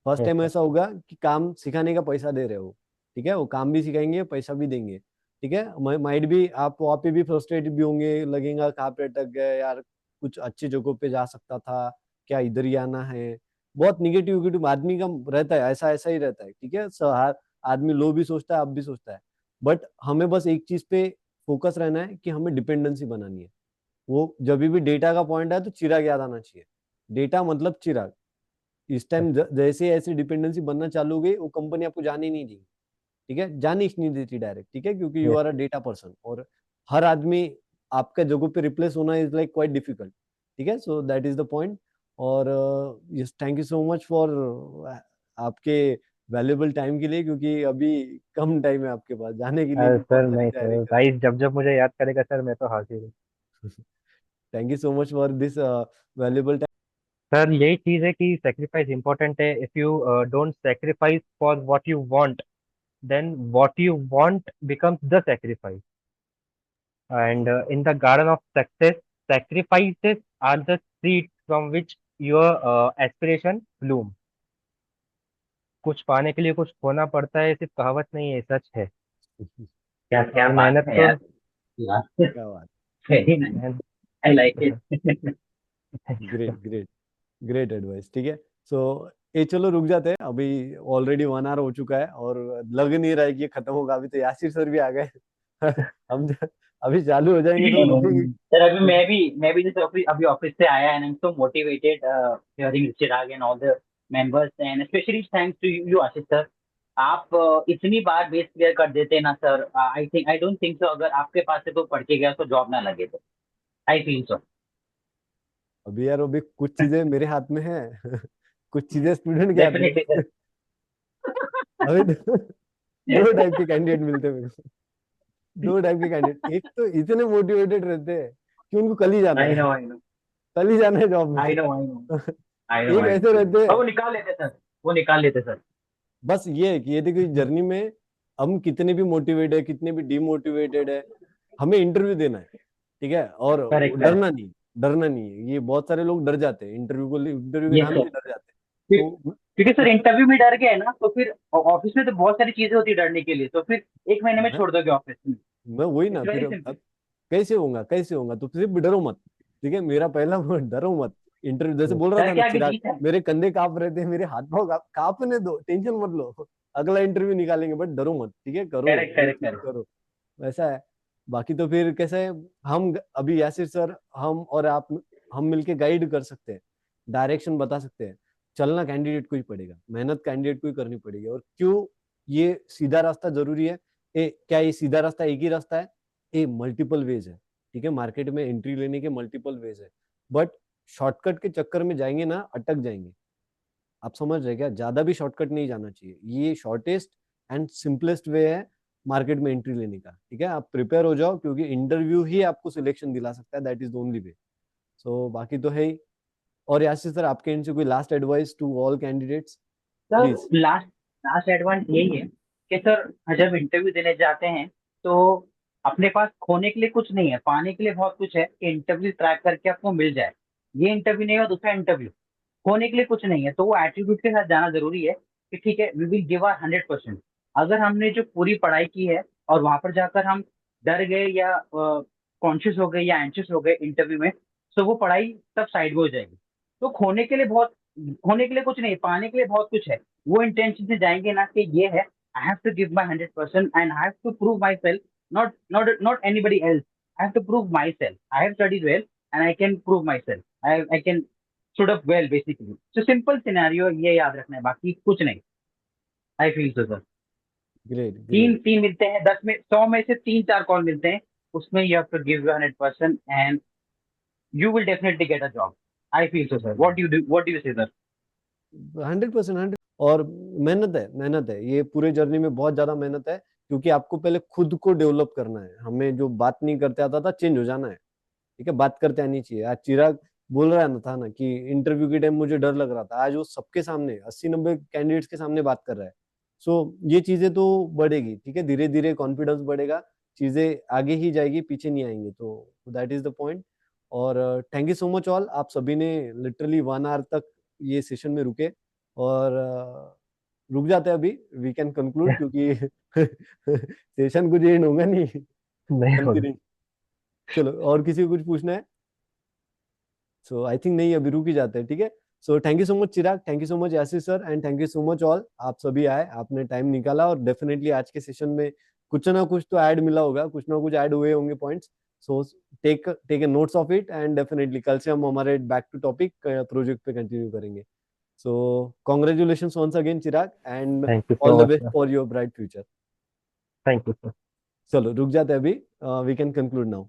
First Yes, time sir। ऐसा होगा कि काम सिखाने का पैसा दे रहे हो, ठीक है, वो काम भी सिखाएंगे, पैसा भी देंगे। ठीक है, माइट भी आप वहाँ पे भी फ्रस्ट्रेटेड भी होंगे, लगेगा कहाँ पे अटक गए यार, कुछ अच्छी जगहों पे जा सकता था, क्या इधर ही आना है। बहुत निगेटिव आदमी का रहता है, ऐसा ऐसा ही रहता है। ठीक है, हर आदमी लो भी सोचता है, अब भी सोचता है। बट हमें बस एक चीज पे फोकस रहना है कि हमें डिपेंडेंसी बनानी है। वो जब भी डेटा का पॉइंट है तो चिराग याद आना चाहिए। डेटा मतलब चिराग। इस टाइम जैसे ऐसी डिपेंडेंसी बनना चालू हो गई, वो कंपनी आपको जाने ही नहीं देगी, ठीक है, जाने ही नहीं देती डायरेक्ट, ठीक है, क्योंकि you Yes. Are a data person और हर आदमी आपका जगह पे रिप्लेस होना इज लाइक क्वाइट डिफिकल्ट, ठीक है, so that is the point. और yes, thank you so much for आपके वैल्यूएबल टाइम के लिए, क्योंकि अभी कम टाइम है आपके पास, जाने के लिए भी बहुत सर सारी नहीं तैयारी सर, कर। राइस जब जब मुझे याद करेगा सर मैं तो हाजिर हूँ। Thank you so much for this valuable time. Sir यही चीज है कि सेक्रीफाइस इंपॉर्टेंट है। If you don't sacrifice for what you want, then what you want becomes the sacrifice. And in the garden of success, sacrifices are the seeds from which your aspiration bloom. कुछ पाने के लिए कुछ खोना पड़ता है, सिर्फ कहावत नहीं है, सच है। क्या क्या और बात मेहनत है तो यार। यार क्या बात, वेरी नाइस, मेहनत I like it. Great great, great advice, ठीक है। सो ये चलो रुक जाते हैं, अभी ऑलरेडी 1 आवर हो चुका है और लग नहीं रहा है कि ये खत्म होगा, अभी तो यासिर सर भी आ गए। हम अभी चालू हो जाएंगे तो लगेगी सर अभी मैं भी जैसे ऑफिस अभी ऑफिस से आया and I am so motivated hearing Chirag and all the members and specially thanks to you Ashish sir. आप इतनी बार बेस क्लियर कर देते हैं ना sir, I don't think so अगर आपके पास से कोई पढ़ के गया तो जॉब ना लगे तो आई फील सो। अभी यार, अभी कुछ चीजें मेरे हाथ में है। कुछ चीजें स्टूडेंट के हाथ में। Definitely sir. अभी दो टाइप के कैंडिडेट मिलते हैं मेरे को, दो टाइप के कैंडिडेट। एक तो इतने मोटिवेटेड रहते हैं कि उनको कल ही जाना आई है, नो आई नो कल ही जाना है जॉब में। I know I know I know एक आई ऐसे नो। रहते और वो हैं, निकाल लेते सर, वो निकाल लेते सर। बस ये है कि ये देखो, जर्नी में हम कितने भी मोटिवेट है, कितने भी डिमोटिवेटेड है, हमें इंटरव्यू देना है, ठीक है, और करेक्ट करेक्ट। डरना नहीं, डरना नहीं है। ये बहुत सारे लोग डर जाते हैं इंटरव्यू के यस नाम सर। से डर जाते हैं, तो क्योंकि सर इंटरव्यू में डर गए ना तो फिर ऑफिस में तो बहुत सारी चीजें होती है डरने के लिए, तो फिर एक महीने में मैं छोड़ दोगे ऑफिस में। मैं वही ना, इट्स फिर वेरी अब सिंपल। कैसे होगा, कैसे होगा, तो सिर्फ डरो मत, ठीक है, मेरा पहला वो डरो मत। इंटरव्यू जैसे बोल रहा डर था के ना आगे चिराग, जीत है। मेरे कंधे कांप रहे थे, मेरे हाथ पाँव कांपने दो, टेंशन मत लो, अगला इंटरव्यू निकालेंगे, बट डरो मत, ठीक है, करो करेक्ट जो करेक्ट चीज करेक्ट। करो, वैसा है। बाकी तो फिर कैसा है, अभी यासिर सर, हम और आप, हम मिलके गाइड कर सकते हैं, डायरेक्शन बता सकते हैं। चलना कैंडिडेट को ही पड़ेगा, मेहनत कैंडिडेट को ही करनी पड़ेगी। और क्यों ये सीधा रास्ता जरूरी है? क्या ये सीधा रास्ता एक ही रास्ता है? ये मल्टीपल वेज है, ठीक है, मार्केट में एंट्री लेने के मल्टीपल वेज है, बट शॉर्टकट के चक्कर में जाएंगे ना, अटक जाएंगे। आप समझ रहे क्या? ज्यादा भी शॉर्टकट नहीं जाना चाहिए, ये शॉर्टेस्ट एंड सिंपलेस्ट वे है मार्केट में एंट्री लेने का, ठीक है। आप प्रिपेयर हो जाओ, क्योंकि इंटरव्यू ही आपको सिलेक्शन दिला सकता है, that is the only way. So बाकी तो है ही। और यासिर सर, आपके एंड से कोई last advice to all candidates, sir please? Last last advance यही है कि सर जब इंटरव्यू देने जाते हैं तो अपने पास खोने के लिए कुछ नहीं है, पाने के लिए बहुत कुछ है कि इंटरव्यू क्रैक करके आपको मिल जाए। ये इंटरव्यू नहीं हो दूसरा इंटरव्यू, खोने के लिए कुछ नहीं है। तो वो एटीट्यूड के साथ जाना जरूरी है कि ठीक है वी विल गिव आवर 100%। अगर हमने जो पूरी पढ़ाई की है और वहां पर जाकर हम डर गए या कॉन्शियस हो गए या एंशियस हो गए इंटरव्यू में, तो वो पढ़ाई तब साइड में हो जाएगी। तो खोने के लिए कुछ नहीं, पाने के लिए बहुत कुछ है। वो इंटेंशन से जाएंगे ना कि ये है, I have to give my 100% and I have to prove myself, not anybody else. I have to prove myself, I have studied well and I can prove myself, I can stood up well basically. So simple scenario ये याद रखना है, बाकी कुछ नहीं। आई फील सो सर। ग्रेट तीन ग्रेट। तीन मिलते हैं 10 में, 100 में से 3-4 कॉल मिलते हैं, उसमें you have to give your 100% and you will definitely get a job. I feel so sir. What do you say sir? 100%, 100। और मेहनत है, मेहनत है, ये पूरे जर्नी में बहुत ज्यादा मेहनत है, क्योंकि आपको पहले खुद को डेवलप करना है। हमें जो बात नहीं करते आता था, चेंज हो जाना है, ठीक है, बात करते आनी चाहिए। आज चिराग बोल रहा है था ना कि इंटरव्यू के टाइम मुझे डर लग रहा था, आज वो सबके सामने 80-90 कैंडिडेट्स के सामने बात कर रहा है। सो ये चीजें तो बढ़ेगी, ठीक है, धीरे धीरे कॉन्फिडेंस बढ़ेगा, चीजें आगे ही जाएगी, पीछे नहीं आएंगी। तो दैट इज द पॉइंट। और thank you so much all, आप सभी ने लिटरली 1 आवर तक ये सेशन में रुके। और रुक जाते हैं अभी, वी कैन कंक्लूड, क्योंकि सेशन कुछ एंड होगा नहीं, नहीं चलती होगा। रही। चलो, और किसी को कुछ पूछना है? सो आई थिंक नहीं, अभी रुक ही जाते हैं, ठीक है। So thank you so much Chirag, thank you so much Yasir sir, and thank you so much all, आप सभी आए, आपने टाइम निकाला, और डेफिनेटली आज के सेशन में कुछ ना कुछ तो ऐड मिला होगा, कुछ ना कुछ ऐड हुए होंगे points. So take a notes of it, and definitely कल से हम हमारे बैक टू टॉपिक प्रोजेक्ट पे कंटिन्यू करेंगे। So congratulations once again, Chirag, and thank you all so the much best sir, for your bright future. Thank you sir. चलो रुक जाते हैं अभी, we can conclude now.